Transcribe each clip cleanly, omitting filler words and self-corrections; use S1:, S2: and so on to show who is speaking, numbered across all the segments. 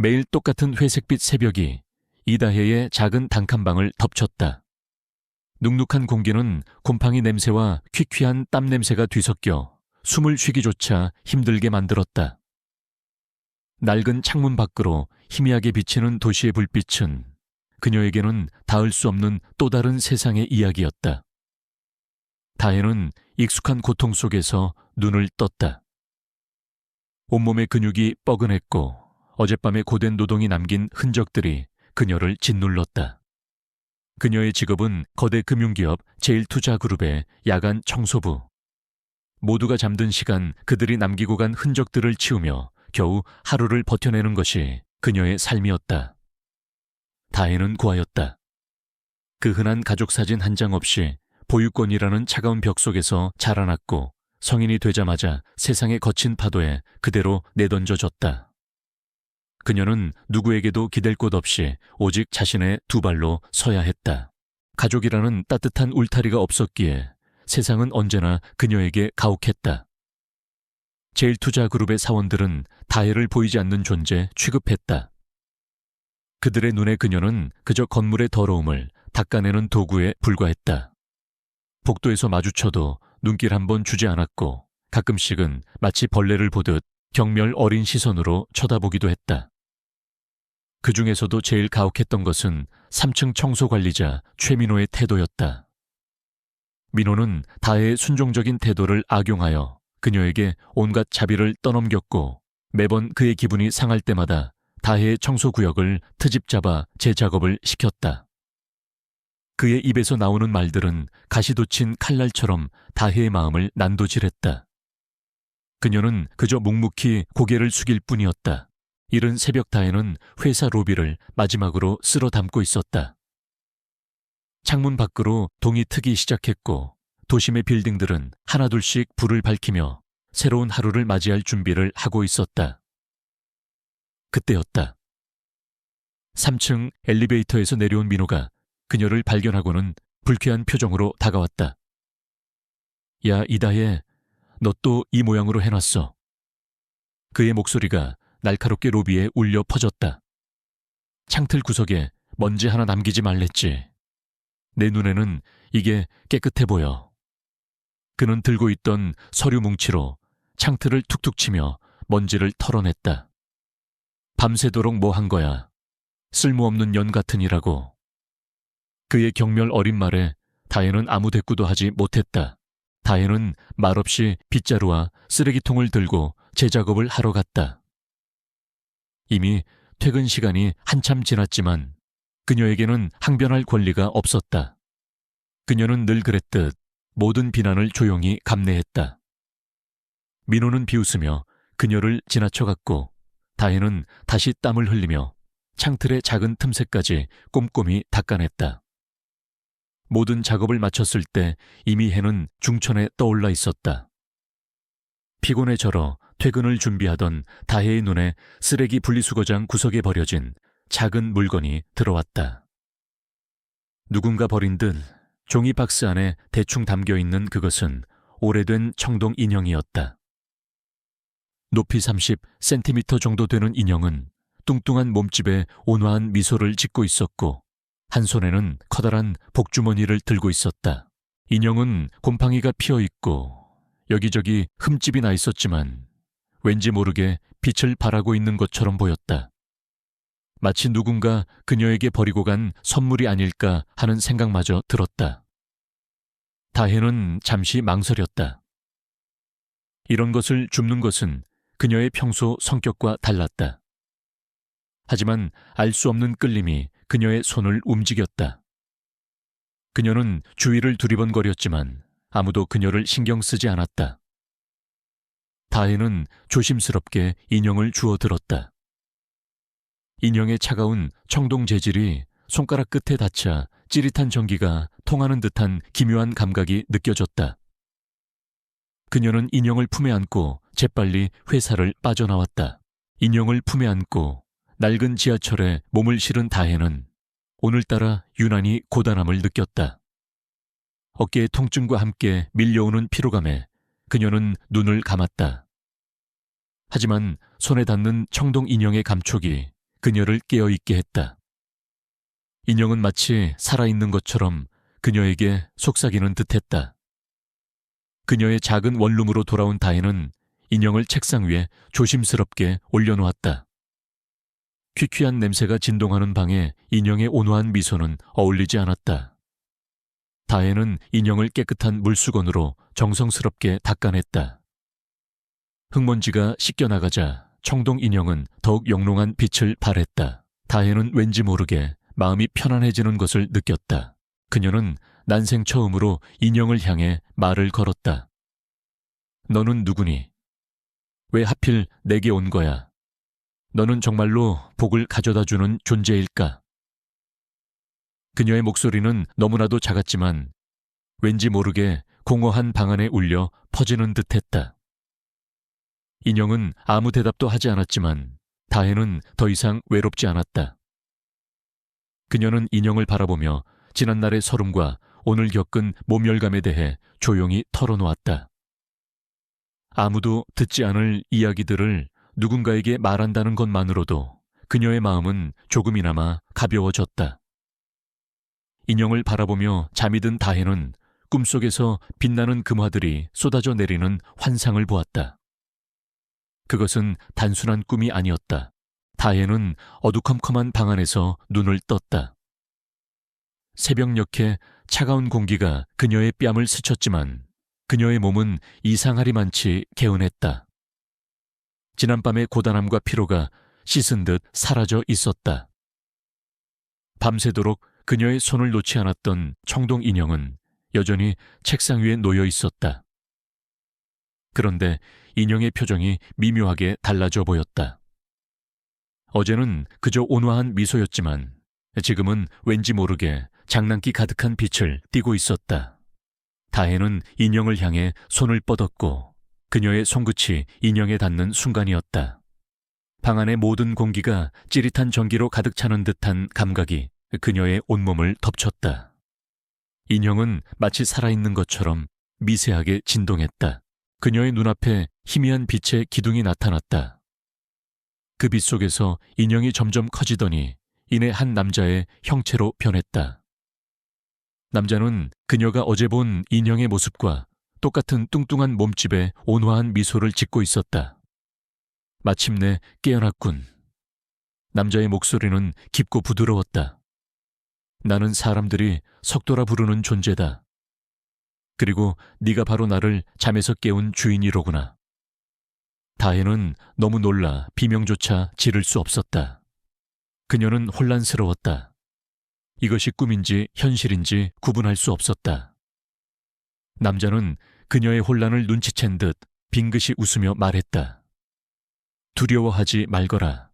S1: 매일 똑같은 회색빛 새벽이 이다혜의 작은 단칸방을 덮쳤다. 눅눅한 공기는 곰팡이 냄새와 퀴퀴한 땀 냄새가 뒤섞여 숨을 쉬기조차 힘들게 만들었다. 낡은 창문 밖으로 희미하게 비치는 도시의 불빛은 그녀에게는 닿을 수 없는 또 다른 세상의 이야기였다. 다혜는 익숙한 고통 속에서 눈을 떴다. 온몸의 근육이 뻐근했고 어젯밤의 고된 노동이 남긴 흔적들이 그녀를 짓눌렀다. 그녀의 직업은 거대 금융기업 제일투자그룹의 야간 청소부. 모두가 잠든 시간 그들이 남기고 간 흔적들을 치우며 겨우 하루를 버텨내는 것이 그녀의 삶이었다. 다혜는 고하였다. 그 흔한 가족사진 한 장 없이 보육권이라는 차가운 벽 속에서 자라났고 성인이 되자마자 세상의 거친 파도에 그대로 내던져졌다. 그녀는 누구에게도 기댈 곳 없이 오직 자신의 두 발로 서야 했다. 가족이라는 따뜻한 울타리가 없었기에 세상은 언제나 그녀에게 가혹했다. 제일투자그룹의 사원들은 다혜를 보이지 않는 존재 취급했다. 그들의 눈에 그녀는 그저 건물의 더러움을 닦아내는 도구에 불과했다. 복도에서 마주쳐도 눈길 한 번 주지 않았고 가끔씩은 마치 벌레를 보듯 경멸 어린 시선으로 쳐다보기도 했다. 그 중에서도 제일 가혹했던 것은 3층 청소관리자 최민호의 태도였다. 민호는 다혜의 순종적인 태도를 악용하여 그녀에게 온갖 자비를 떠넘겼고 매번 그의 기분이 상할 때마다 다혜의 청소구역을 트집 잡아 재작업을 시켰다. 그의 입에서 나오는 말들은 가시돋친 칼날처럼 다혜의 마음을 난도질했다. 그녀는 그저 묵묵히 고개를 숙일 뿐이었다. 이른 새벽 다혜는 회사 로비를 마지막으로 쓸어 담고 있었다. 창문 밖으로 동이 트기 시작했고 도심의 빌딩들은 하나둘씩 불을 밝히며 새로운 하루를 맞이할 준비를 하고 있었다. 그때였다. 3층 엘리베이터에서 내려온 민호가 그녀를 발견하고는 불쾌한 표정으로 다가왔다. 야, 이다혜, 너 또 이 모양으로 해놨어. 그의 목소리가 날카롭게 로비에 울려 퍼졌다. 창틀 구석에 먼지 하나 남기지 말랬지. 내 눈에는 이게 깨끗해 보여. 그는 들고 있던 서류 뭉치로 창틀을 툭툭 치며 먼지를 털어냈다. 밤새도록 뭐 한 거야. 쓸모없는 년 같은 이라고. 그의 경멸 어린 말에 다혜는 아무 대꾸도 하지 못했다. 다혜는 말없이 빗자루와 쓰레기통을 들고 재작업을 하러 갔다. 이미 퇴근 시간이 한참 지났지만 그녀에게는 항변할 권리가 없었다. 그녀는 늘 그랬듯 모든 비난을 조용히 감내했다. 민호는 비웃으며 그녀를 지나쳐갔고 다혜는 다시 땀을 흘리며 창틀의 작은 틈새까지 꼼꼼히 닦아냈다. 모든 작업을 마쳤을 때 이미 해는 중천에 떠올라 있었다. 피곤에 절어 퇴근을 준비하던 다혜의 눈에 쓰레기 분리수거장 구석에 버려진 작은 물건이 들어왔다. 누군가 버린 듯 종이 박스 안에 대충 담겨있는 그것은 오래된 청동 인형이었다. 높이 30cm 정도 되는 인형은 뚱뚱한 몸집에 온화한 미소를 짓고 있었고 한 손에는 커다란 복주머니를 들고 있었다. 인형은 곰팡이가 피어있고 여기저기 흠집이 나 있었지만 왠지 모르게 빛을 발하고 있는 것처럼 보였다. 마치 누군가 그녀에게 버리고 간 선물이 아닐까 하는 생각마저 들었다. 다혜는 잠시 망설였다. 이런 것을 줍는 것은 그녀의 평소 성격과 달랐다. 하지만 알 수 없는 끌림이 그녀의 손을 움직였다. 그녀는 주위를 두리번거렸지만 아무도 그녀를 신경 쓰지 않았다. 다혜는 조심스럽게 인형을 주워 들었다. 인형의 차가운 청동 재질이 손가락 끝에 닿자 찌릿한 전기가 통하는 듯한 기묘한 감각이 느껴졌다. 그녀는 인형을 품에 안고 재빨리 회사를 빠져나왔다. 인형을 품에 안고 낡은 지하철에 몸을 실은 다혜는 오늘따라 유난히 고단함을 느꼈다. 어깨의 통증과 함께 밀려오는 피로감에 그녀는 눈을 감았다. 하지만 손에 닿는 청동 인형의 감촉이 그녀를 깨어있게 했다. 인형은 마치 살아있는 것처럼 그녀에게 속삭이는 듯했다. 그녀의 작은 원룸으로 돌아온 다혜는 인형을 책상 위에 조심스럽게 올려놓았다. 퀴퀴한 냄새가 진동하는 방에 인형의 온화한 미소는 어울리지 않았다. 다혜는 인형을 깨끗한 물수건으로 정성스럽게 닦아냈다. 흙먼지가 씻겨나가자 청동 인형은 더욱 영롱한 빛을 발했다. 다혜는 왠지 모르게 마음이 편안해지는 것을 느꼈다. 그녀는 난생 처음으로 인형을 향해 말을 걸었다. 너는 누구니? 왜 하필 내게 온 거야? 너는 정말로 복을 가져다주는 존재일까? 그녀의 목소리는 너무나도 작았지만 왠지 모르게 공허한 방 안에 울려 퍼지는 듯했다. 인형은 아무 대답도 하지 않았지만 다혜는 더 이상 외롭지 않았다. 그녀는 인형을 바라보며 지난날의 서름과 오늘 겪은 모멸감에 대해 조용히 털어놓았다. 아무도 듣지 않을 이야기들을 누군가에게 말한다는 것만으로도 그녀의 마음은 조금이나마 가벼워졌다. 인형을 바라보며 잠이 든 다혜는 꿈속에서 빛나는 금화들이 쏟아져 내리는 환상을 보았다. 그것은 단순한 꿈이 아니었다. 다혜는 어두컴컴한 방 안에서 눈을 떴다. 새벽녘에 차가운 공기가 그녀의 뺨을 스쳤지만 그녀의 몸은 이상하리만치 개운했다. 지난밤의 고단함과 피로가 씻은 듯 사라져 있었다. 밤새도록 그녀의 손을 놓지 않았던 청동 인형은 여전히 책상 위에 놓여 있었다. 그런데 인형의 표정이 미묘하게 달라져 보였다. 어제는 그저 온화한 미소였지만 지금은 왠지 모르게 장난기 가득한 빛을 띠고 있었다. 다혜는 인형을 향해 손을 뻗었고 그녀의 손끝이 인형에 닿는 순간이었다. 방 안의 모든 공기가 찌릿한 전기로 가득 차는 듯한 감각이 그녀의 온몸을 덮쳤다. 인형은 마치 살아있는 것처럼 미세하게 진동했다. 그녀의 눈앞에 희미한 빛의 기둥이 나타났다. 그 빛 속에서 인형이 점점 커지더니 이내 한 남자의 형체로 변했다. 남자는 그녀가 어제 본 인형의 모습과 똑같은 뚱뚱한 몸집에 온화한 미소를 짓고 있었다. 마침내 깨어났군. 남자의 목소리는 깊고 부드러웠다. 나는 사람들이 석도라 부르는 존재다. 그리고 네가 바로 나를 잠에서 깨운 주인이로구나. 다혜는 너무 놀라 비명조차 지를 수 없었다. 그녀는 혼란스러웠다. 이것이 꿈인지 현실인지 구분할 수 없었다. 남자는 그녀의 혼란을 눈치챈 듯 빙긋이 웃으며 말했다. 두려워하지 말거라.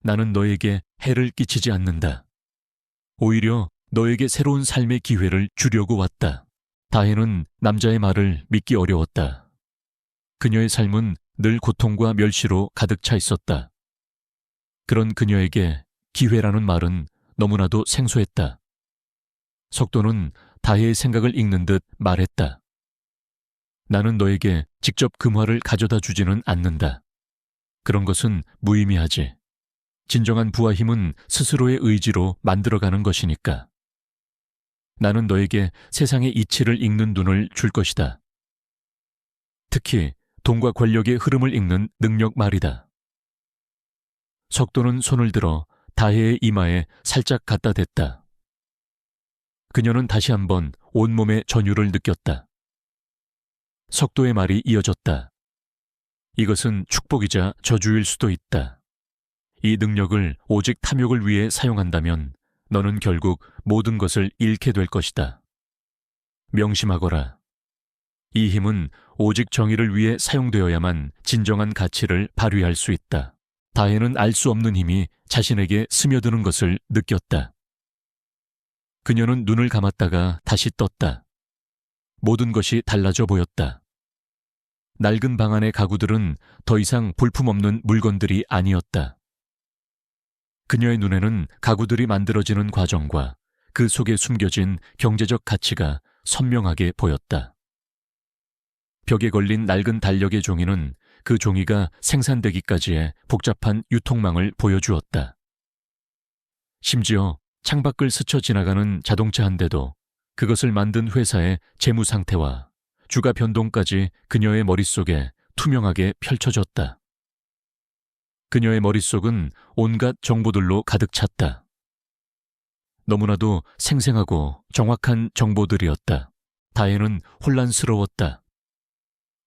S1: 나는 너에게 해를 끼치지 않는다. 오히려 너에게 새로운 삶의 기회를 주려고 왔다. 다혜는 남자의 말을 믿기 어려웠다. 그녀의 삶은 늘 고통과 멸시로 가득 차 있었다. 그런 그녀에게 기회라는 말은 너무나도 생소했다. 석도는 다혜의 생각을 읽는 듯 말했다. 나는 너에게 직접 금화를 가져다 주지는 않는다. 그런 것은 무의미하지. 진정한 부와 힘은 스스로의 의지로 만들어가는 것이니까. 나는 너에게 세상의 이치를 읽는 눈을 줄 것이다. 특히 돈과 권력의 흐름을 읽는 능력 말이다. 석도는 손을 들어 다혜의 이마에 살짝 갖다 댔다. 그녀는 다시 한번 온몸의 전율을 느꼈다. 석도의 말이 이어졌다. 이것은 축복이자 저주일 수도 있다. 이 능력을 오직 탐욕을 위해 사용한다면 너는 결국 모든 것을 잃게 될 것이다. 명심하거라. 이 힘은 오직 정의를 위해 사용되어야만 진정한 가치를 발휘할 수 있다. 다혜는 알 수 없는 힘이 자신에게 스며드는 것을 느꼈다. 그녀는 눈을 감았다가 다시 떴다. 모든 것이 달라져 보였다. 낡은 방 안의 가구들은 더 이상 볼품없는 물건들이 아니었다. 그녀의 눈에는 가구들이 만들어지는 과정과 그 속에 숨겨진 경제적 가치가 선명하게 보였다. 벽에 걸린 낡은 달력의 종이는 그 종이가 생산되기까지의 복잡한 유통망을 보여주었다. 심지어 창밖을 스쳐 지나가는 자동차 한 대도 그것을 만든 회사의 재무 상태와 주가 변동까지 그녀의 머릿속에 투명하게 펼쳐졌다. 그녀의 머릿속은 온갖 정보들로 가득 찼다. 너무나도 생생하고 정확한 정보들이었다. 다혜는 혼란스러웠다.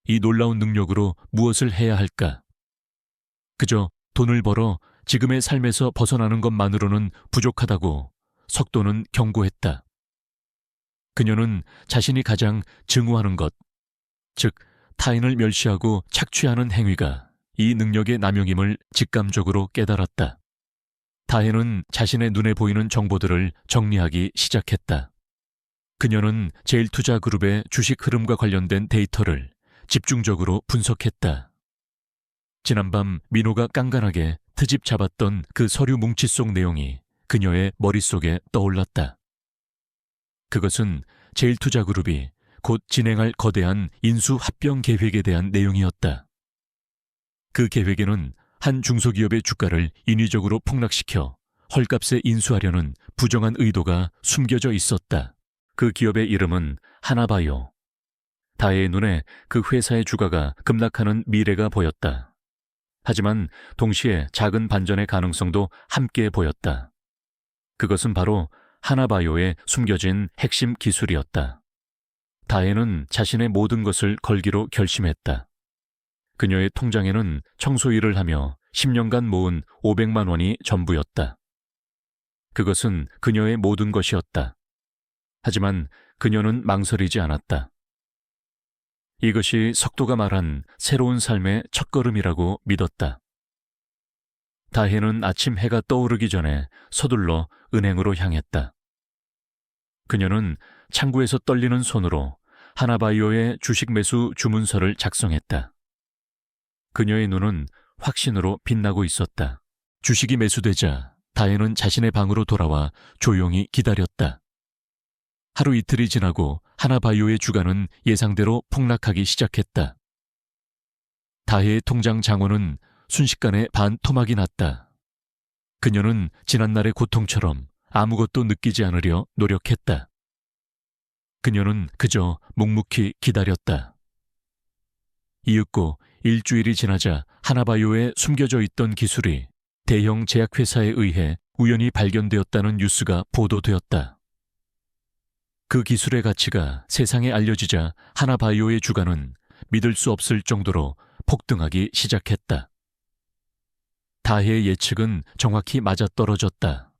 S1: 이 놀라운 능력으로 무엇을 해야 할까? 그저 돈을 벌어 지금의 삶에서 벗어나는 것만으로는 부족하다고 석도는 경고했다. 그녀는 자신이 가장 증오하는 것, 즉 타인을 멸시하고 착취하는 행위가 이 능력의 남용임을 직감적으로 깨달았다. 다혜는 자신의 눈에 보이는 정보들을 정리하기 시작했다. 그녀는 제일투자그룹의 주식 흐름과 관련된 데이터를 집중적으로 분석했다. 지난밤 민호가 깐깐하게 트집 잡았던 그 서류 뭉치 속 내용이 그녀의 머릿속에 떠올랐다. 그것은 제일투자그룹이 곧 진행할 거대한 인수 합병 계획에 대한 내용이었다. 그 계획에는 한 중소기업의 주가를 인위적으로 폭락시켜 헐값에 인수하려는 부정한 의도가 숨겨져 있었다. 그 기업의 이름은 하나바이오. 다혜의 눈에 그 회사의 주가가 급락하는 미래가 보였다. 하지만 동시에 작은 반전의 가능성도 함께 보였다. 그것은 바로 하나바이오에 숨겨진 핵심 기술이었다. 다혜는 자신의 모든 것을 걸기로 결심했다. 그녀의 통장에는 청소 일을 하며 10년간 모은 500만 원이 전부였다. 그것은 그녀의 모든 것이었다. 하지만 그녀는 망설이지 않았다. 이것이 석도가 말한 새로운 삶의 첫걸음이라고 믿었다. 다혜는 아침 해가 떠오르기 전에 서둘러 은행으로 향했다. 그녀는 창구에서 떨리는 손으로 하나바이오의 주식 매수 주문서를 작성했다. 그녀의 눈은 확신으로 빛나고 있었다. 주식이 매수되자 다혜는 자신의 방으로 돌아와 조용히 기다렸다. 하루 이틀이 지나고 하나바이오의 주가는 예상대로 폭락하기 시작했다. 다혜의 통장 장원은 순식간에 반토막이 났다. 그녀는 지난날의 고통처럼 아무것도 느끼지 않으려 노력했다. 그녀는 그저 묵묵히 기다렸다. 이윽고 일주일이 지나자 하나바이오에 숨겨져 있던 기술이 대형 제약회사에 의해 우연히 발견되었다는 뉴스가 보도되었다. 그 기술의 가치가 세상에 알려지자 하나바이오의 주가는 믿을 수 없을 정도로 폭등하기 시작했다. 다혜의 예측은 정확히 맞아떨어졌다.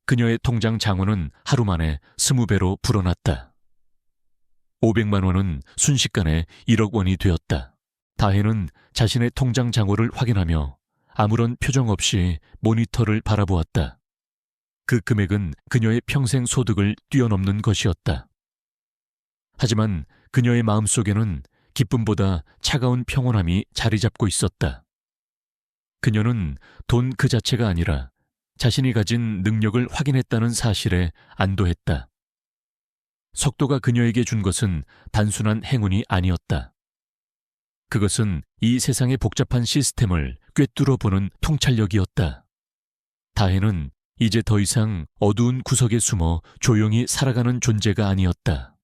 S1: 그녀의 통장 장원은 하루 만에 20배로 불어났다. 500만 원은 순식간에 1억 원이 되었다. 다혜는 자신의 통장 장호를 확인하며 아무런 표정 없이 모니터를 바라보았다. 그 금액은 그녀의 평생 소득을 뛰어넘는 것이었다. 하지만 그녀의 마음속에는 기쁨보다 차가운 평온함이 자리 잡고 있었다. 그녀는 돈 그 자체가 아니라 자신이 가진 능력을 확인했다는 사실에 안도했다. 석도가 그녀에게 준 것은 단순한 행운이 아니었다. 그것은 이 세상의 복잡한 시스템을 꿰뚫어 보는 통찰력이었다. 다혜는 이제 더 이상 어두운 구석에 숨어 조용히 살아가는 존재가 아니었다.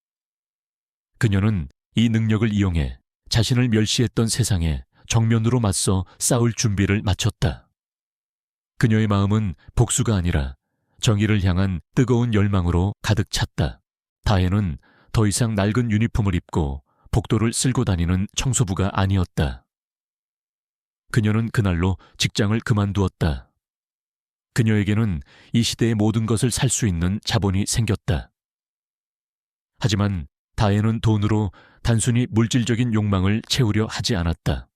S1: 그녀는 이 능력을 이용해 자신을 멸시했던 세상에 정면으로 맞서 싸울 준비를 마쳤다. 그녀의 마음은 복수가 아니라 정의를 향한 뜨거운 열망으로 가득 찼다. 다혜는 더 이상 낡은 유니폼을 입고 복도를 쓸고 다니는 청소부가 아니었다. 그녀는 그날로 직장을 그만두었다. 그녀에게는 이 시대의 모든 것을 살 수 있는 자본이 생겼다. 하지만 다혜는 돈으로 단순히 물질적인 욕망을 채우려 하지 않았다.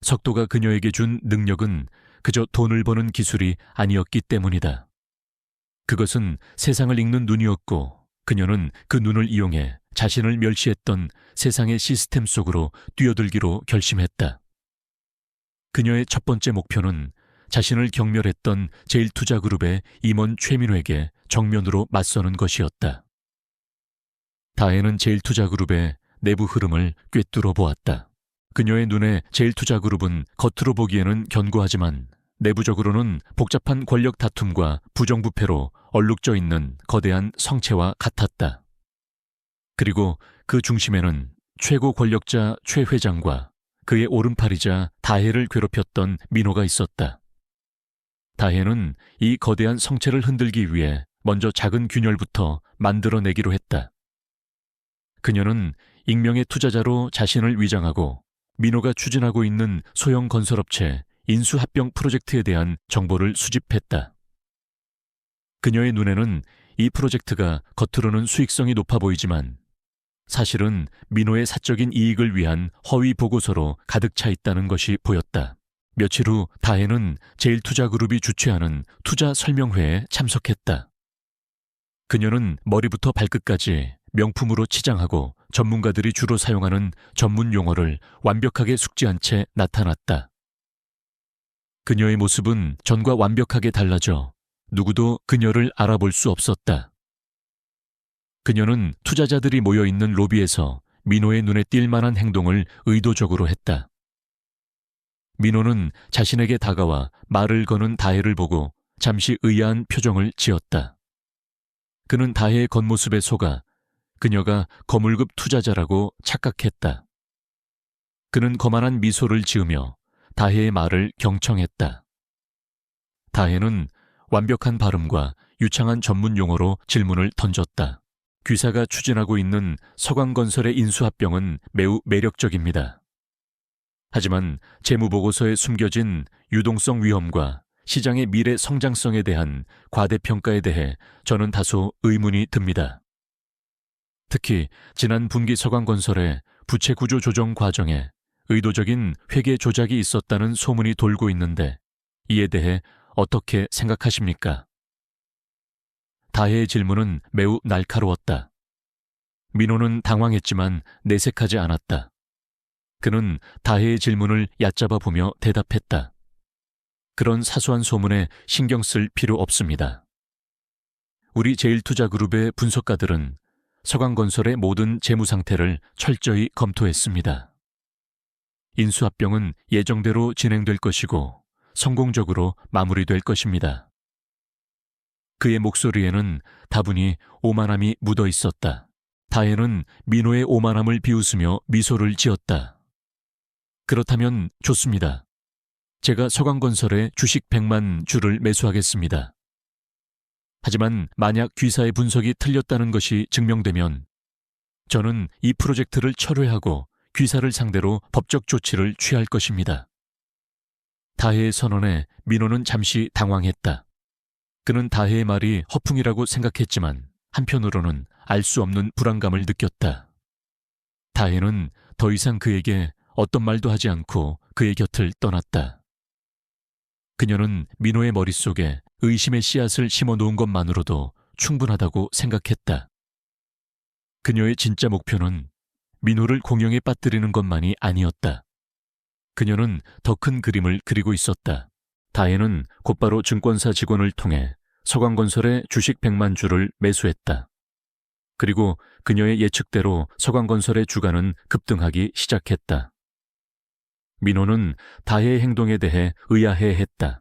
S1: 석도가 그녀에게 준 능력은 그저 돈을 버는 기술이 아니었기 때문이다. 그것은 세상을 읽는 눈이었고 그녀는 그 눈을 이용해 자신을 멸시했던 세상의 시스템 속으로 뛰어들기로 결심했다. 그녀의 첫 번째 목표는 자신을 경멸했던 제일투자그룹의 임원 최민호에게 정면으로 맞서는 것이었다. 다혜는 제일투자그룹의 내부 흐름을 꿰뚫어 보았다. 그녀의 눈에 제일투자그룹은 겉으로 보기에는 견고하지만 내부적으로는 복잡한 권력 다툼과 부정부패로 얼룩져 있는 거대한 성체와 같았다. 그리고 그 중심에는 최고 권력자 최 회장과 그의 오른팔이자 다해를 괴롭혔던 민호가 있었다. 다해는 이 거대한 성체를 흔들기 위해 먼저 작은 균열부터 만들어내기로 했다. 그녀는 익명의 투자자로 자신을 위장하고 민호가 추진하고 있는 소형 건설업체 인수합병 프로젝트에 대한 정보를 수집했다. 그녀의 눈에는 이 프로젝트가 겉으로는 수익성이 높아 보이지만 사실은 민호의 사적인 이익을 위한 허위 보고서로 가득 차 있다는 것이 보였다. 며칠 후 다해는 제일투자그룹이 주최하는 투자 설명회에 참석했다. 그녀는 머리부터 발끝까지 명품으로 치장하고 전문가들이 주로 사용하는 전문 용어를 완벽하게 숙지한 채 나타났다. 그녀의 모습은 전과 완벽하게 달라져 누구도 그녀를 알아볼 수 없었다. 그녀는 투자자들이 모여있는 로비에서 민호의 눈에 띌 만한 행동을 의도적으로 했다. 민호는 자신에게 다가와 말을 거는 다해를 보고 잠시 의아한 표정을 지었다. 그는 다해의 겉모습에 속아 그녀가 거물급 투자자라고 착각했다. 그는 거만한 미소를 지으며 다해의 말을 경청했다. 다해는 완벽한 발음과 유창한 전문 용어로 질문을 던졌다. 귀사가 추진하고 있는 서광건설의 인수합병은 매우 매력적입니다. 하지만 재무보고서에 숨겨진 유동성 위험과 시장의 미래 성장성에 대한 과대평가에 대해 저는 다소 의문이 듭니다. 특히 지난 분기 서광건설의 부채 구조 조정 과정에 의도적인 회계 조작이 있었다는 소문이 돌고 있는데 이에 대해 어떻게 생각하십니까? 다해의 질문은 매우 날카로웠다. 민호는 당황했지만 내색하지 않았다. 그는 다해의 질문을 얕잡아 보며 대답했다. 그런 사소한 소문에 신경 쓸 필요 없습니다. 우리 제일투자그룹의 분석가들은 서광건설의 모든 재무 상태를 철저히 검토했습니다. 인수합병은 예정대로 진행될 것이고 성공적으로 마무리될 것입니다. 그의 목소리에는 다분히 오만함이 묻어 있었다. 다해는 민호의 오만함을 비웃으며 미소를 지었다. 그렇다면 좋습니다. 제가 서광건설에 주식 100만 주를 매수하겠습니다. 하지만 만약 귀사의 분석이 틀렸다는 것이 증명되면 저는 이 프로젝트를 철회하고 귀사를 상대로 법적 조치를 취할 것입니다. 다해의 선언에 민호는 잠시 당황했다. 그는 다해의 말이 허풍이라고 생각했지만 한편으로는 알 수 없는 불안감을 느꼈다. 다해는 더 이상 그에게 어떤 말도 하지 않고 그의 곁을 떠났다. 그녀는 민호의 머릿속에 의심의 씨앗을 심어놓은 것만으로도 충분하다고 생각했다. 그녀의 진짜 목표는 민호를 공영에 빠뜨리는 것만이 아니었다. 그녀는 더 큰 그림을 그리고 있었다. 다해는 곧바로 증권사 직원을 통해 서광건설의 주식 100만 주를 매수했다. 그리고 그녀의 예측대로 서광건설의 주가는 급등하기 시작했다. 민호는 다해의 행동에 대해 의아해했다.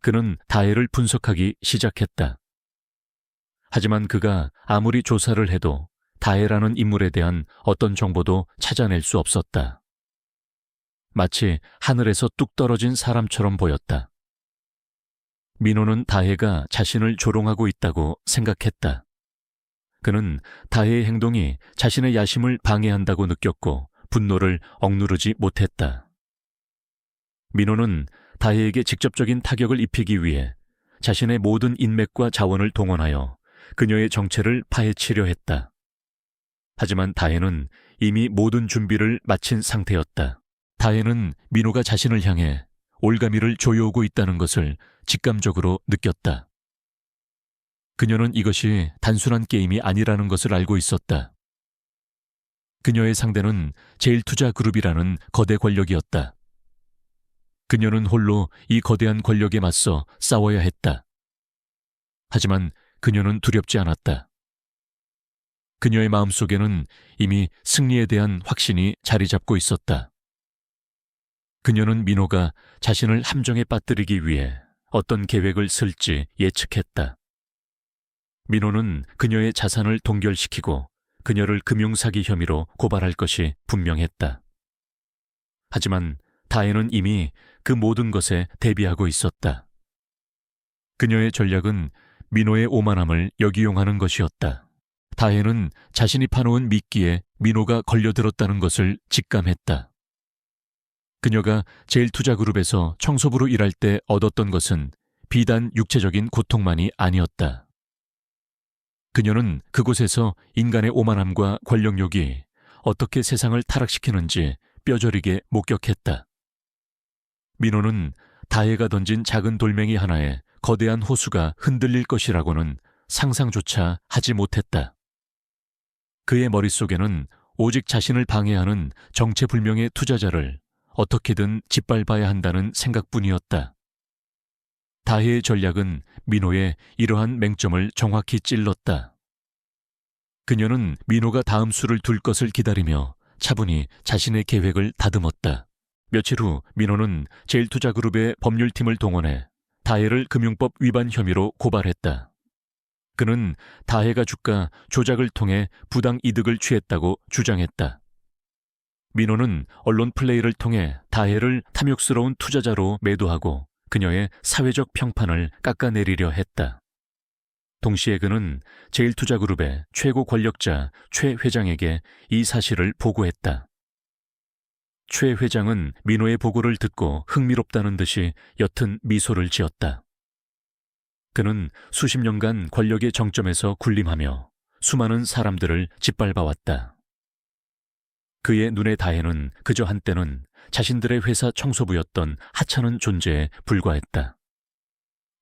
S1: 그는 다해를 분석하기 시작했다. 하지만 그가 아무리 조사를 해도 다해라는 인물에 대한 어떤 정보도 찾아낼 수 없었다. 마치 하늘에서 뚝 떨어진 사람처럼 보였다. 민호는 다해가 자신을 조롱하고 있다고 생각했다. 그는 다해의 행동이 자신의 야심을 방해한다고 느꼈고 분노를 억누르지 못했다. 민호는 다해에게 직접적인 타격을 입히기 위해 자신의 모든 인맥과 자원을 동원하여 그녀의 정체를 파헤치려 했다. 하지만 다해는 이미 모든 준비를 마친 상태였다. 다해는 민호가 자신을 향해 올가미를 조여오고 있다는 것을 직감적으로 느꼈다. 그녀는 이것이 단순한 게임이 아니라는 것을 알고 있었다. 그녀의 상대는 제일투자그룹이라는 거대 권력이었다. 그녀는 홀로 이 거대한 권력에 맞서 싸워야 했다. 하지만 그녀는 두렵지 않았다. 그녀의 마음속에는 이미 승리에 대한 확신이 자리 잡고 있었다. 그녀는 민호가 자신을 함정에 빠뜨리기 위해 어떤 계획을 쓸지 예측했다. 민호는 그녀의 자산을 동결시키고 그녀를 금융사기 혐의로 고발할 것이 분명했다. 하지만 다혜는 이미 그 모든 것에 대비하고 있었다. 그녀의 전략은 민호의 오만함을 역이용하는 것이었다. 다혜는 자신이 파놓은 미끼에 민호가 걸려들었다는 것을 직감했다. 그녀가 제일투자그룹에서 청소부로 일할 때 얻었던 것은 비단 육체적인 고통만이 아니었다. 그녀는 그곳에서 인간의 오만함과 권력욕이 어떻게 세상을 타락시키는지 뼈저리게 목격했다. 민호는 다혜가 던진 작은 돌멩이 하나에 거대한 호수가 흔들릴 것이라고는 상상조차 하지 못했다. 그의 머릿속에는 오직 자신을 방해하는 정체불명의 투자자를 어떻게든 짓밟아야 한다는 생각뿐이었다. 다혜의 전략은 민호의 이러한 맹점을 정확히 찔렀다. 그녀는 민호가 다음 수를 둘 것을 기다리며 차분히 자신의 계획을 다듬었다. 며칠 후 민호는 제일투자그룹의 법률팀을 동원해 다혜를 금융법 위반 혐의로 고발했다. 그는 다혜가 주가 조작을 통해 부당 이득을 취했다고 주장했다. 민호는 언론 플레이를 통해 다혜를 탐욕스러운 투자자로 매도하고 그녀의 사회적 평판을 깎아내리려 했다. 동시에 그는 제일투자그룹의 최고 권력자 최 회장에게 이 사실을 보고했다. 최 회장은 민호의 보고를 듣고 흥미롭다는 듯이 옅은 미소를 지었다. 그는 수십 년간 권력의 정점에서 군림하며 수많은 사람들을 짓밟아왔다. 그의 눈에 다혜는 그저 한때는 자신들의 회사 청소부였던 하찮은 존재에 불과했다.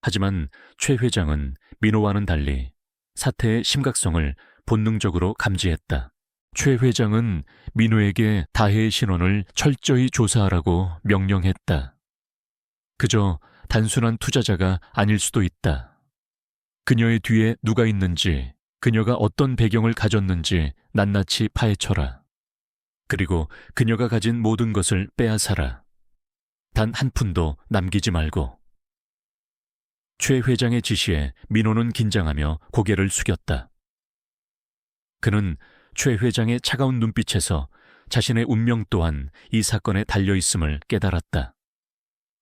S1: 하지만 최 회장은 민호와는 달리 사태의 심각성을 본능적으로 감지했다. 최 회장은 민호에게 다혜의 신원을 철저히 조사하라고 명령했다. 그저 단순한 투자자가 아닐 수도 있다. 그녀의 뒤에 누가 있는지, 그녀가 어떤 배경을 가졌는지 낱낱이 파헤쳐라. 그리고 그녀가 가진 모든 것을 빼앗아라. 단 한 푼도 남기지 말고. 최 회장의 지시에 민호는 긴장하며 고개를 숙였다. 그는 최 회장의 차가운 눈빛에서 자신의 운명 또한 이 사건에 달려있음을 깨달았다.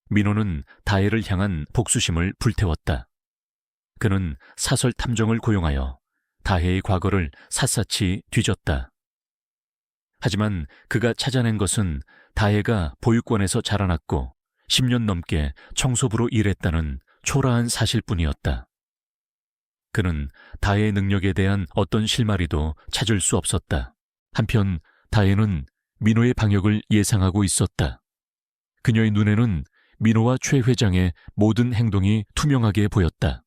S1: 민호는 다혜를 향한 복수심을 불태웠다. 그는 사설 탐정을 고용하여 다혜의 과거를 샅샅이 뒤졌다. 하지만 그가 찾아낸 것은 다혜가 보육원에서 자라났고 10년 넘게 청소부로 일했다는 초라한 사실뿐이었다. 그는 다혜의 능력에 대한 어떤 실마리도 찾을 수 없었다. 한편 다혜는 민호의 방역을 예상하고 있었다. 그녀의 눈에는 민호와 최 회장의 모든 행동이 투명하게 보였다.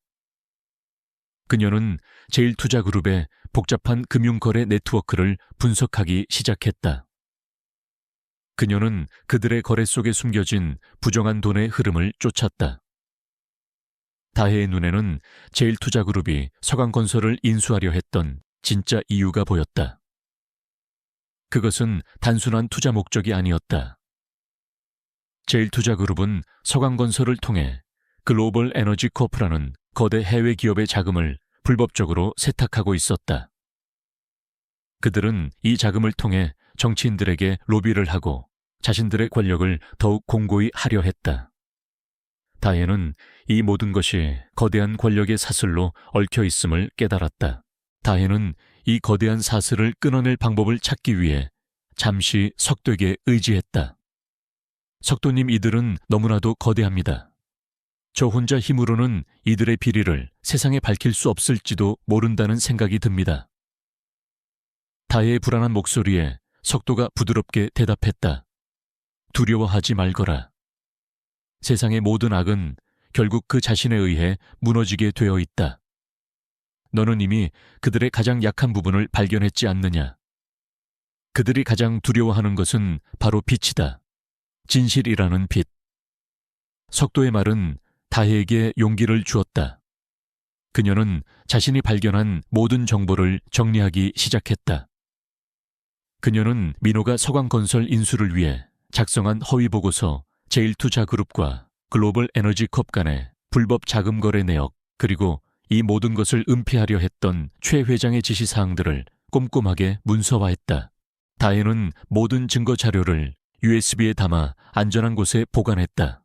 S1: 그녀는 제일투자그룹의 복잡한 금융거래 네트워크를 분석하기 시작했다. 그녀는 그들의 거래 속에 숨겨진 부정한 돈의 흐름을 쫓았다. 다혜의 눈에는 제일투자그룹이 서강건설을 인수하려 했던 진짜 이유가 보였다. 그것은 단순한 투자 목적이 아니었다. 제일투자그룹은 서강건설을 통해 글로벌 에너지 코프라는 거대 해외 기업의 자금을 불법적으로 세탁하고 있었다. 그들은 이 자금을 통해 정치인들에게 로비를 하고 자신들의 권력을 더욱 공고히 하려 했다. 다혜는 이 모든 것이 거대한 권력의 사슬로 얽혀 있음을 깨달았다. 다혜는 이 거대한 사슬을 끊어낼 방법을 찾기 위해 잠시 석도에게 의지했다. 석도님, 이들은 너무나도 거대합니다. 저 혼자 힘으로는 이들의 비리를 세상에 밝힐 수 없을지도 모른다는 생각이 듭니다. 다혜의 불안한 목소리에 석도가 부드럽게 대답했다. 두려워하지 말거라. 세상의 모든 악은 결국 그 자신에 의해 무너지게 되어 있다. 너는 이미 그들의 가장 약한 부분을 발견했지 않느냐. 그들이 가장 두려워하는 것은 바로 빛이다. 진실이라는 빛. 석도의 말은 다혜에게 용기를 주었다. 그녀는 자신이 발견한 모든 정보를 정리하기 시작했다. 그녀는 민호가 서강건설 인수를 위해 작성한 허위 보고서, 제일투자그룹과 글로벌 에너지컵 간의 불법 자금 거래 내역, 그리고 이 모든 것을 은폐하려 했던 최 회장의 지시사항들을 꼼꼼하게 문서화했다. 다혜는 모든 증거 자료를 USB에 담아 안전한 곳에 보관했다.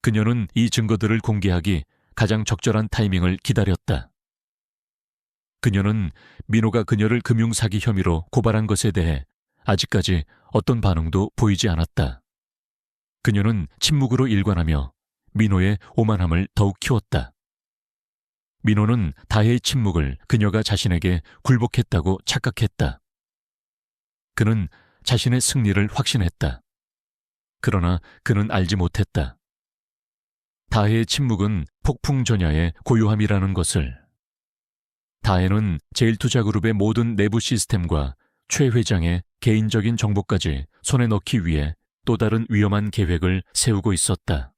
S1: 그녀는 이 증거들을 공개하기 가장 적절한 타이밍을 기다렸다. 그녀는 민호가 그녀를 금융사기 혐의로 고발한 것에 대해 아직까지 어떤 반응도 보이지 않았다. 그녀는 침묵으로 일관하며 민호의 오만함을 더욱 키웠다. 민호는 다혜의 침묵을 그녀가 자신에게 굴복했다고 착각했다. 그는 자신의 승리를 확신했다. 그러나 그는 알지 못했다. 다혜의 침묵은 폭풍전야의 고요함이라는 것을. 다혜는 제일투자그룹의 모든 내부 시스템과 최 회장의 개인적인 정보까지 손에 넣기 위해 또 다른 위험한 계획을 세우고 있었다.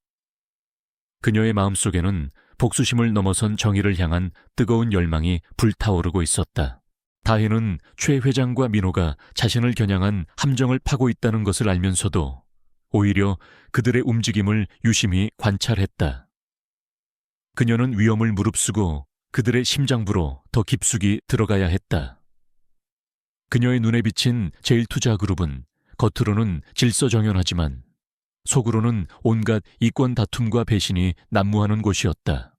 S1: 그녀의 마음속에는 복수심을 넘어선 정의를 향한 뜨거운 열망이 불타오르고 있었다. 다혜는 최 회장과 민호가 자신을 겨냥한 함정을 파고 있다는 것을 알면서도 오히려 그들의 움직임을 유심히 관찰했다. 그녀는 위험을 무릅쓰고 그들의 심장부로 더 깊숙이 들어가야 했다. 그녀의 눈에 비친 제일투자그룹은 겉으로는 질서정연하지만 속으로는 온갖 이권 다툼과 배신이 난무하는 곳이었다.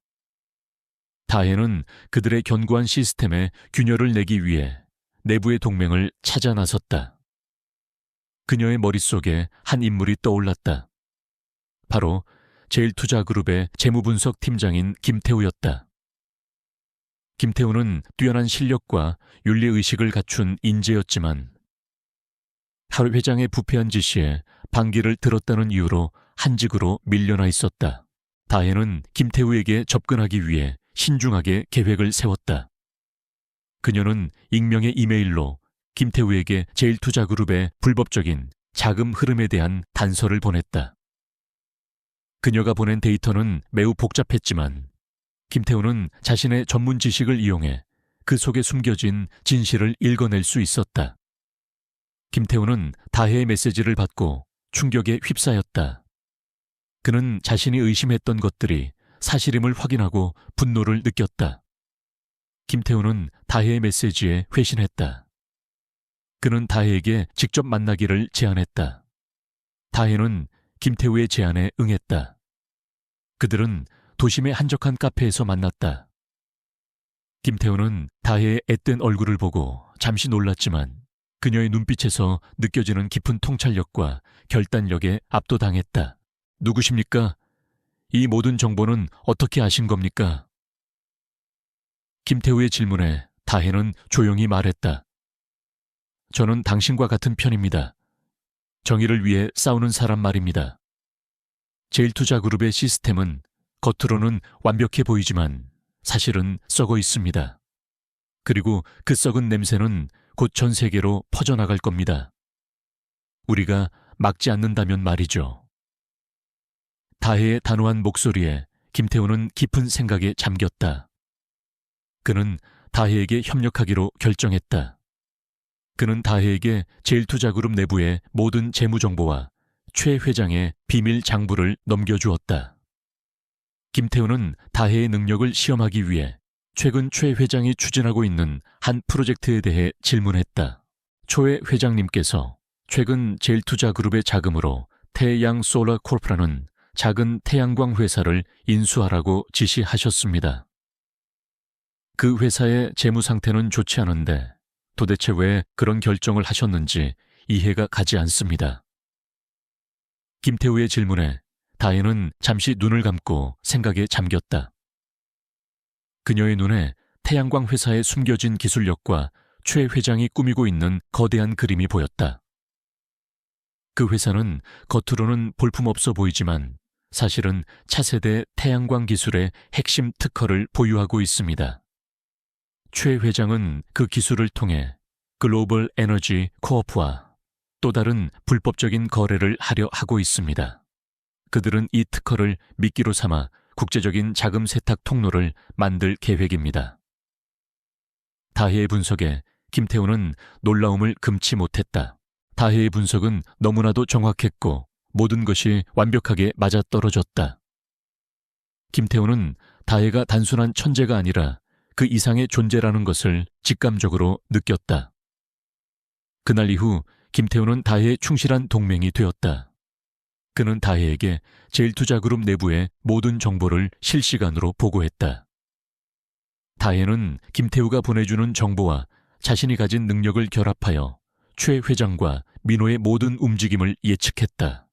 S1: 다혜는 그들의 견고한 시스템에 균열을 내기 위해 내부의 동맹을 찾아 나섰다. 그녀의 머릿속에 한 인물이 떠올랐다. 바로 제일투자그룹의 재무분석 팀장인 김태우였다. 김태우는 뛰어난 실력과 윤리의식을 갖춘 인재였지만 하 회장의 부패한 지시에 반기를 들었다는 이유로 한직으로 밀려나 있었다. 다혜는 김태우에게 접근하기 위해 신중하게 계획을 세웠다. 그녀는 익명의 이메일로 김태우에게 제일투자그룹의 불법적인 자금 흐름에 대한 단서를 보냈다. 그녀가 보낸 데이터는 매우 복잡했지만 김태우는 자신의 전문 지식을 이용해 그 속에 숨겨진 진실을 읽어낼 수 있었다. 김태우는 다혜의 메시지를 받고 충격에 휩싸였다. 그는 자신이 의심했던 것들이 사실임을 확인하고 분노를 느꼈다. 김태우는 다혜의 메시지에 회신했다. 그는 다혜에게 직접 만나기를 제안했다. 다혜는 김태우의 제안에 응했다. 그들은 도심의 한적한 카페에서 만났다. 김태우는 다혜의 앳된 얼굴을 보고 잠시 놀랐지만 그녀의 눈빛에서 느껴지는 깊은 통찰력과 결단력에 압도당했다. 누구십니까? 이 모든 정보는 어떻게 아신 겁니까? 김태우의 질문에 다혜는 조용히 말했다. 저는 당신과 같은 편입니다. 정의를 위해 싸우는 사람 말입니다. 제일투자그룹의 시스템은 겉으로는 완벽해 보이지만 사실은 썩어 있습니다. 그리고 그 썩은 냄새는 곧 전 세계로 퍼져나갈 겁니다. 우리가 막지 않는다면 말이죠. 다혜의 단호한 목소리에 김태우는 깊은 생각에 잠겼다. 그는 다혜에게 협력하기로 결정했다. 그는 다혜에게 제일투자그룹 내부의 모든 재무정보와 최 회장의 비밀 장부를 넘겨주었다. 김태우는 다혜의 능력을 시험하기 위해 최근 최 회장이 추진하고 있는 한 프로젝트에 대해 질문했다. 최 회장님께서 최근 제일투자그룹의 자금으로 태양솔라코프라는 작은 태양광 회사를 인수하라고 지시하셨습니다. 그 회사의 재무 상태는 좋지 않은데 도대체 왜 그런 결정을 하셨는지 이해가 가지 않습니다. 김태우의 질문에 다혜는 잠시 눈을 감고 생각에 잠겼다. 그녀의 눈에 태양광 회사의 숨겨진 기술력과 최 회장이 꾸미고 있는 거대한 그림이 보였다. 그 회사는 겉으로는 볼품없어 보이지만 사실은 차세대 태양광 기술의 핵심 특허를 보유하고 있습니다. 최 회장은 그 기술을 통해 글로벌 에너지 코어프와 또 다른 불법적인 거래를 하려 하고 있습니다. 그들은 이 특허를 미끼로 삼아 국제적인 자금 세탁 통로를 만들 계획입니다. 다혜의 분석에 김태우는 놀라움을 금치 못했다. 다혜의 분석은 너무나도 정확했고 모든 것이 완벽하게 맞아떨어졌다. 김태호는 다혜가 단순한 천재가 아니라 그 이상의 존재라는 것을 직감적으로 느꼈다. 그날 이후 김태호는 다혜의 충실한 동맹이 되었다. 그는 다혜에게 제일투자그룹 내부의 모든 정보를 실시간으로 보고했다. 다혜는 김태우가 보내주는 정보와 자신이 가진 능력을 결합하여 최 회장과 민호의 모든 움직임을 예측했다.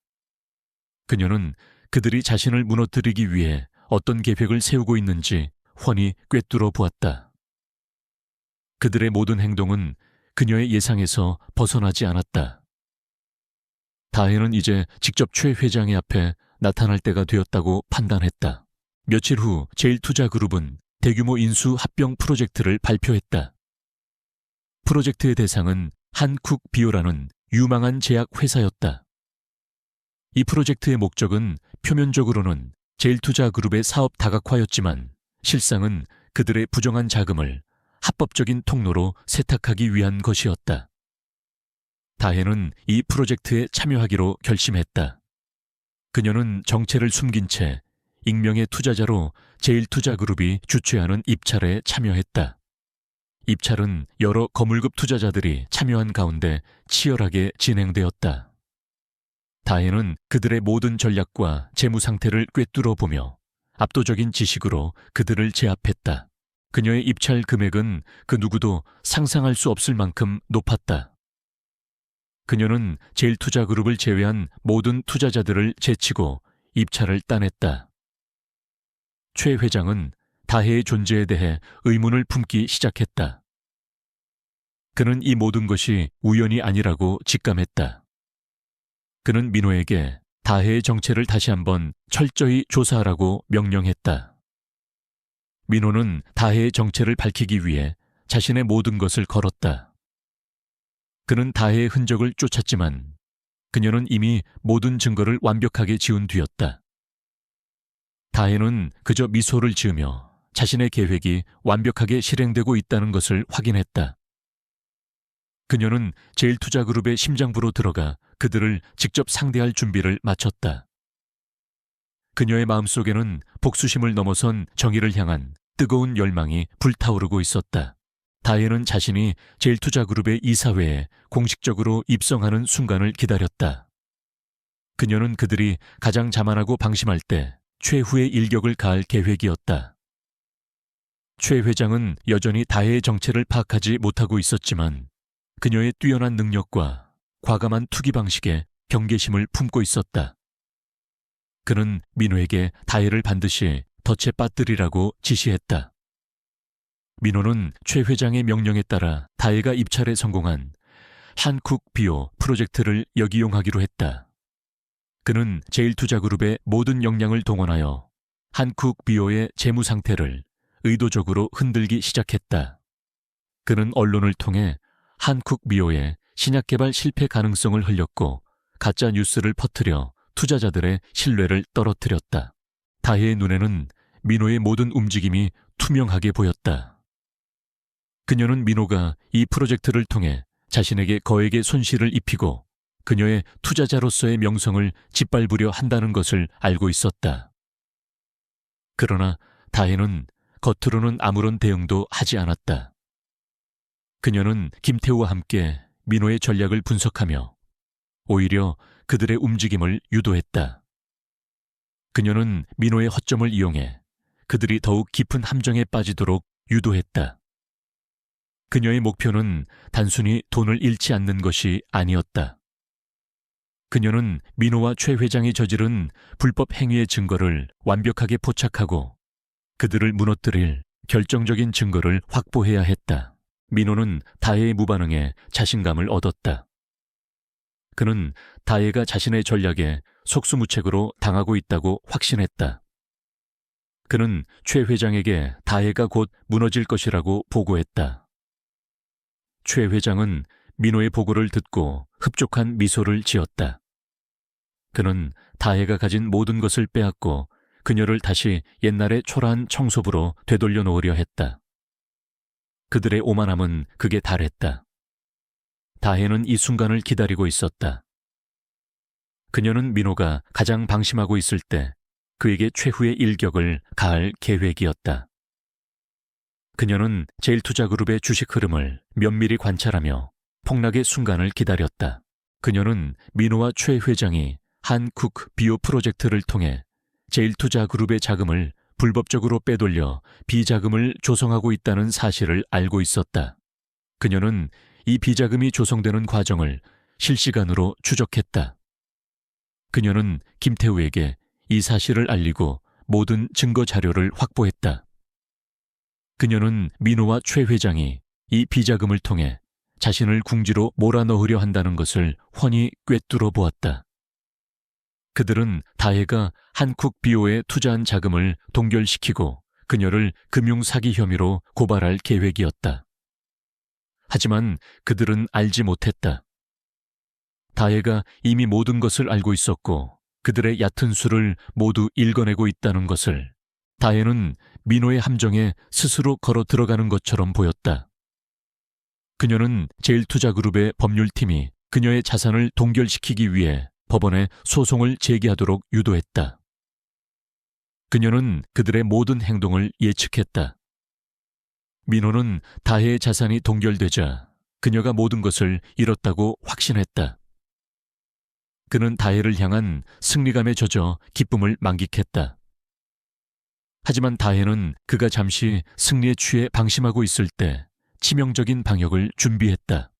S1: 그녀는 그들이 자신을 무너뜨리기 위해 어떤 계획을 세우고 있는지 훤히 꿰뚫어 보았다. 그들의 모든 행동은 그녀의 예상에서 벗어나지 않았다. 다혜는 이제 직접 최 회장의 앞에 나타날 때가 되었다고 판단했다. 며칠 후 제일투자그룹은 대규모 인수 합병 프로젝트를 발표했다. 프로젝트의 대상은 한쿡비오라는 유망한 제약 회사였다. 이 프로젝트의 목적은 표면적으로는 제일투자그룹의 사업 다각화였지만 실상은 그들의 부정한 자금을 합법적인 통로로 세탁하기 위한 것이었다. 다혜는 이 프로젝트에 참여하기로 결심했다. 그녀는 정체를 숨긴 채 익명의 투자자로 제일투자그룹이 주최하는 입찰에 참여했다. 입찰은 여러 거물급 투자자들이 참여한 가운데 치열하게 진행되었다. 다혜는 그들의 모든 전략과 재무 상태를 꿰뚫어 보며 압도적인 지식으로 그들을 제압했다. 그녀의 입찰 금액은 그 누구도 상상할 수 없을 만큼 높았다. 그녀는 제일투자그룹을 제외한 모든 투자자들을 제치고 입찰을 따냈다. 최 회장은 다혜의 존재에 대해 의문을 품기 시작했다. 그는 이 모든 것이 우연이 아니라고 직감했다. 그는 민호에게 다혜의 정체를 다시 한번 철저히 조사하라고 명령했다. 민호는 다혜의 정체를 밝히기 위해 자신의 모든 것을 걸었다. 그는 다혜의 흔적을 쫓았지만 그녀는 이미 모든 증거를 완벽하게 지운 뒤였다. 다혜는 그저 미소를 지으며 자신의 계획이 완벽하게 실행되고 있다는 것을 확인했다. 그녀는 제일투자그룹의 심장부로 들어가 그들을 직접 상대할 준비를 마쳤다. 그녀의 마음속에는 복수심을 넘어선 정의를 향한 뜨거운 열망이 불타오르고 있었다. 다혜는 자신이 제일투자그룹의 이사회에 공식적으로 입성하는 순간을 기다렸다. 그녀는 그들이 가장 자만하고 방심할 때 최후의 일격을 가할 계획이었다. 최 회장은 여전히 다혜의 정체를 파악하지 못하고 있었지만 그녀의 뛰어난 능력과 과감한 투기 방식에 경계심을 품고 있었다. 그는 민호에게 다혜를 반드시 덫에 빠뜨리라고 지시했다. 민호는 최 회장의 명령에 따라 다혜가 입찰에 성공한 한쿡비오 프로젝트를 역이용하기로 했다. 그는 제일투자그룹의 모든 역량을 동원하여 한쿡비오의 재무 상태를 의도적으로 흔들기 시작했다. 그는 언론을 통해 한쿡비오의 신약 개발 실패 가능성을 흘렸고 가짜 뉴스를 퍼뜨려 투자자들의 신뢰를 떨어뜨렸다. 다혜의 눈에는 민호의 모든 움직임이 투명하게 보였다. 그녀는 민호가 이 프로젝트를 통해 자신에게 거액의 손실을 입히고 그녀의 투자자로서의 명성을 짓밟으려 한다는 것을 알고 있었다. 그러나 다혜는 겉으로는 아무런 대응도 하지 않았다. 그녀는 김태우와 함께 민호의 전략을 분석하며 오히려 그들의 움직임을 유도했다. 그녀는 민호의 허점을 이용해 그들이 더욱 깊은 함정에 빠지도록 유도했다. 그녀의 목표는 단순히 돈을 잃지 않는 것이 아니었다. 그녀는 민호와 최 회장이 저지른 불법 행위의 증거를 완벽하게 포착하고 그들을 무너뜨릴 결정적인 증거를 확보해야 했다. 민호는 다혜의 무반응에 자신감을 얻었다. 그는 다혜가 자신의 전략에 속수무책으로 당하고 있다고 확신했다. 그는 최 회장에게 다혜가 곧 무너질 것이라고 보고했다. 최 회장은 민호의 보고를 듣고 흡족한 미소를 지었다. 그는 다혜가 가진 모든 것을 빼앗고 그녀를 다시 옛날의 초라한 청소부로 되돌려 놓으려 했다. 그들의 오만함은 극에 달했다. 다혜는 이 순간을 기다리고 있었다. 그녀는 민호가 가장 방심하고 있을 때 그에게 최후의 일격을 가할 계획이었다. 그녀는 제일투자그룹의 주식 흐름을 면밀히 관찰하며 폭락의 순간을 기다렸다. 그녀는 민호와 최 회장이 한국 비오 프로젝트를 통해 제일투자그룹의 자금을 불법적으로 빼돌려 비자금을 조성하고 있다는 사실을 알고 있었다. 그녀는 이 비자금이 조성되는 과정을 실시간으로 추적했다. 그녀는 김태우에게 이 사실을 알리고 모든 증거 자료를 확보했다. 그녀는 민호와 최 회장이 이 비자금을 통해 자신을 궁지로 몰아넣으려 한다는 것을 훤히 꿰뚫어 보았다. 그들은 다혜가 한국 비오에 투자한 자금을 동결시키고 그녀를 금융사기 혐의로 고발할 계획이었다. 하지만 그들은 알지 못했다. 다혜가 이미 모든 것을 알고 있었고 그들의 얕은 수를 모두 읽어내고 있다는 것을. 다혜는 민호의 함정에 스스로 걸어 들어가는 것처럼 보였다. 그녀는 제일투자그룹의 법률팀이 그녀의 자산을 동결시키기 위해 법원에 소송을 제기하도록 유도했다. 그녀는 그들의 모든 행동을 예측했다. 민호는 다혜의 자산이 동결되자 그녀가 모든 것을 잃었다고 확신했다. 그는 다혜를 향한 승리감에 젖어 기쁨을 만끽했다. 하지만 다혜는 그가 잠시 승리에 취해 방심하고 있을 때 치명적인 방역을 준비했다.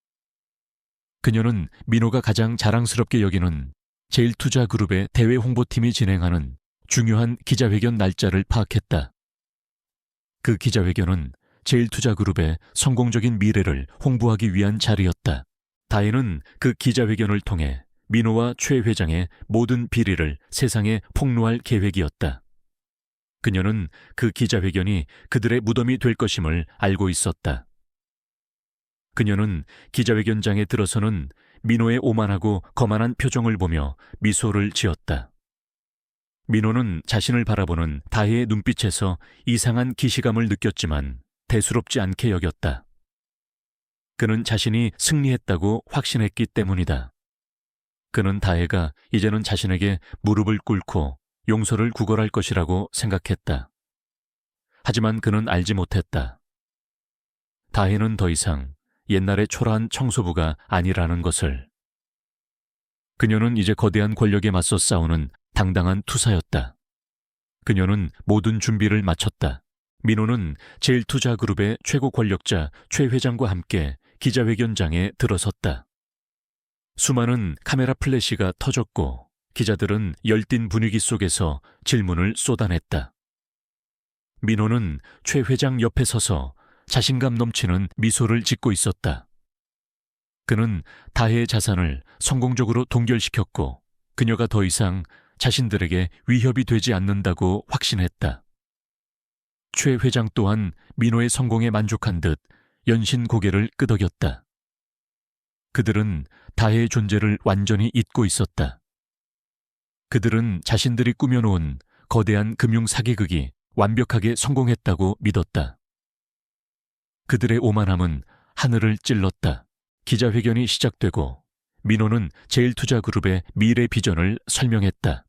S1: 그녀는 민호가 가장 자랑스럽게 여기는 제일투자그룹의 대외 홍보팀이 진행하는 중요한 기자회견 날짜를 파악했다. 그 기자회견은 제일투자그룹의 성공적인 미래를 홍보하기 위한 자리였다. 다혜는 그 기자회견을 통해 민호와 최 회장의 모든 비리를 세상에 폭로할 계획이었다. 그녀는 그 기자회견이 그들의 무덤이 될 것임을 알고 있었다. 그녀는 기자회견장에 들어서는 민호의 오만하고 거만한 표정을 보며 미소를 지었다. 민호는 자신을 바라보는 다혜의 눈빛에서 이상한 기시감을 느꼈지만 대수롭지 않게 여겼다. 그는 자신이 승리했다고 확신했기 때문이다. 그는 다혜가 이제는 자신에게 무릎을 꿇고 용서를 구걸할 것이라고 생각했다. 하지만 그는 알지 못했다. 다혜는 더 이상 옛날의 초라한 청소부가 아니라는 것을. 그녀는 이제 거대한 권력에 맞서 싸우는 당당한 투사였다. 그녀는 모든 준비를 마쳤다. 민호는 제일투자그룹의 최고 권력자 최 회장과 함께 기자회견장에 들어섰다. 수많은 카메라 플래시가 터졌고 기자들은 열띤 분위기 속에서 질문을 쏟아냈다. 민호는 최 회장 옆에 서서 자신감 넘치는 미소를 짓고 있었다. 그는 다혜의 자산을 성공적으로 동결시켰고 그녀가 더 이상 자신들에게 위협이 되지 않는다고 확신했다. 최 회장 또한 민호의 성공에 만족한 듯 연신 고개를 끄덕였다. 그들은 다혜의 존재를 완전히 잊고 있었다. 그들은 자신들이 꾸며놓은 거대한 금융 사기극이 완벽하게 성공했다고 믿었다. 그들의 오만함은 하늘을 찔렀다. 기자회견이 시작되고 민호는 제일투자그룹의 미래 비전을 설명했다.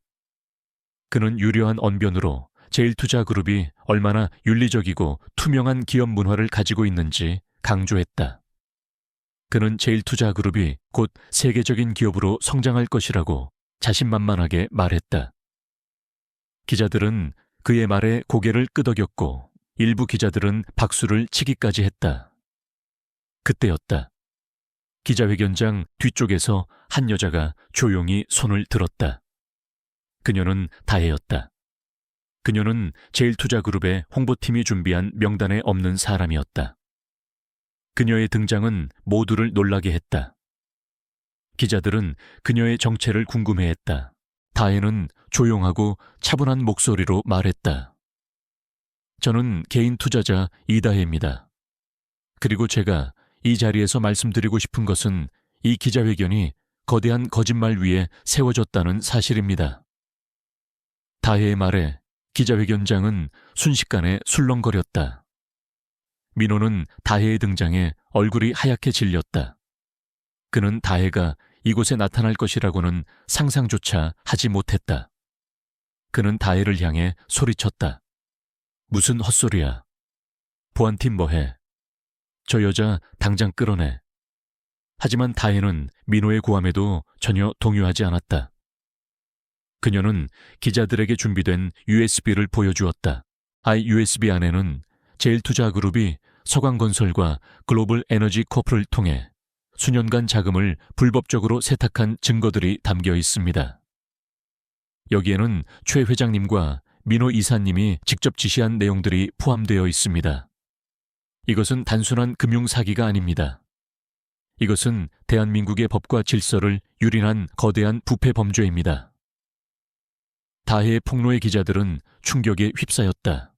S1: 그는 유려한 언변으로 제일투자그룹이 얼마나 윤리적이고 투명한 기업 문화를 가지고 있는지 강조했다. 그는 제일투자그룹이 곧 세계적인 기업으로 성장할 것이라고 자신만만하게 말했다. 기자들은 그의 말에 고개를 끄덕였고 일부 기자들은 박수를 치기까지 했다. 그때였다. 기자회견장 뒤쪽에서 한 여자가 조용히 손을 들었다. 그녀는 다혜였다. 그녀는 제일투자그룹의 홍보팀이 준비한 명단에 없는 사람이었다. 그녀의 등장은 모두를 놀라게 했다. 기자들은 그녀의 정체를 궁금해했다. 다혜는 조용하고 차분한 목소리로 말했다. 저는 개인 투자자 이다혜입니다. 그리고 제가 이 자리에서 말씀드리고 싶은 것은 이 기자회견이 거대한 거짓말 위에 세워졌다는 사실입니다. 다혜의 말에 기자회견장은 순식간에 술렁거렸다. 민호는 다혜의 등장에 얼굴이 하얗게 질렸다. 그는 다혜가 이곳에 나타날 것이라고는 상상조차 하지 못했다. 그는 다혜를 향해 소리쳤다. 무슨 헛소리야. 보안팀 뭐해? 저 여자 당장 끌어내. 하지만 다혜는 민호의 고함에도 전혀 동요하지 않았다. 그녀는 기자들에게 준비된 USB를 보여주었다. USB 안에는 제일투자그룹이 서광건설과 글로벌 에너지 코프를 통해 수년간 자금을 불법적으로 세탁한 증거들이 담겨 있습니다. 여기에는 최 회장님과 민호 이사님이 직접 지시한 내용들이 포함되어 있습니다. 이것은 단순한 금융사기가 아닙니다. 이것은 대한민국의 법과 질서를 유린한 거대한 부패 범죄입니다. 다혜의 폭로의 기자들은 충격에 휩싸였다.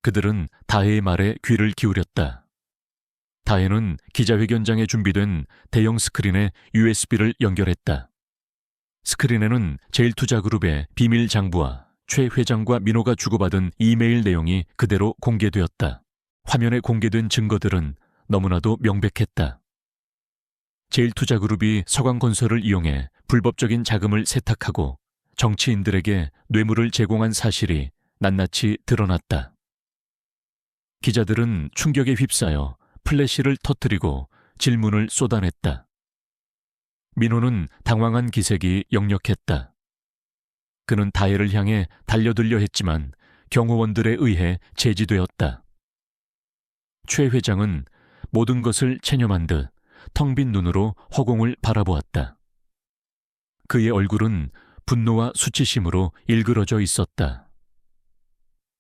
S1: 그들은 다혜의 말에 귀를 기울였다. 다혜는 기자회견장에 준비된 대형 스크린에 USB를 연결했다. 스크린에는 제일투자그룹의 비밀 장부와 최 회장과 민호가 주고받은 이메일 내용이 그대로 공개되었다. 화면에 공개된 증거들은 너무나도 명백했다. 제일투자그룹이 서광건설을 이용해 불법적인 자금을 세탁하고 정치인들에게 뇌물을 제공한 사실이 낱낱이 드러났다. 기자들은 충격에 휩싸여 플래시를 터뜨리고 질문을 쏟아냈다. 민호는 당황한 기색이 역력했다. 그는 다혜를 향해 달려들려 했지만 경호원들에 의해 제지되었다. 최 회장은 모든 것을 체념한 듯 텅 빈 눈으로 허공을 바라보았다. 그의 얼굴은 분노와 수치심으로 일그러져 있었다.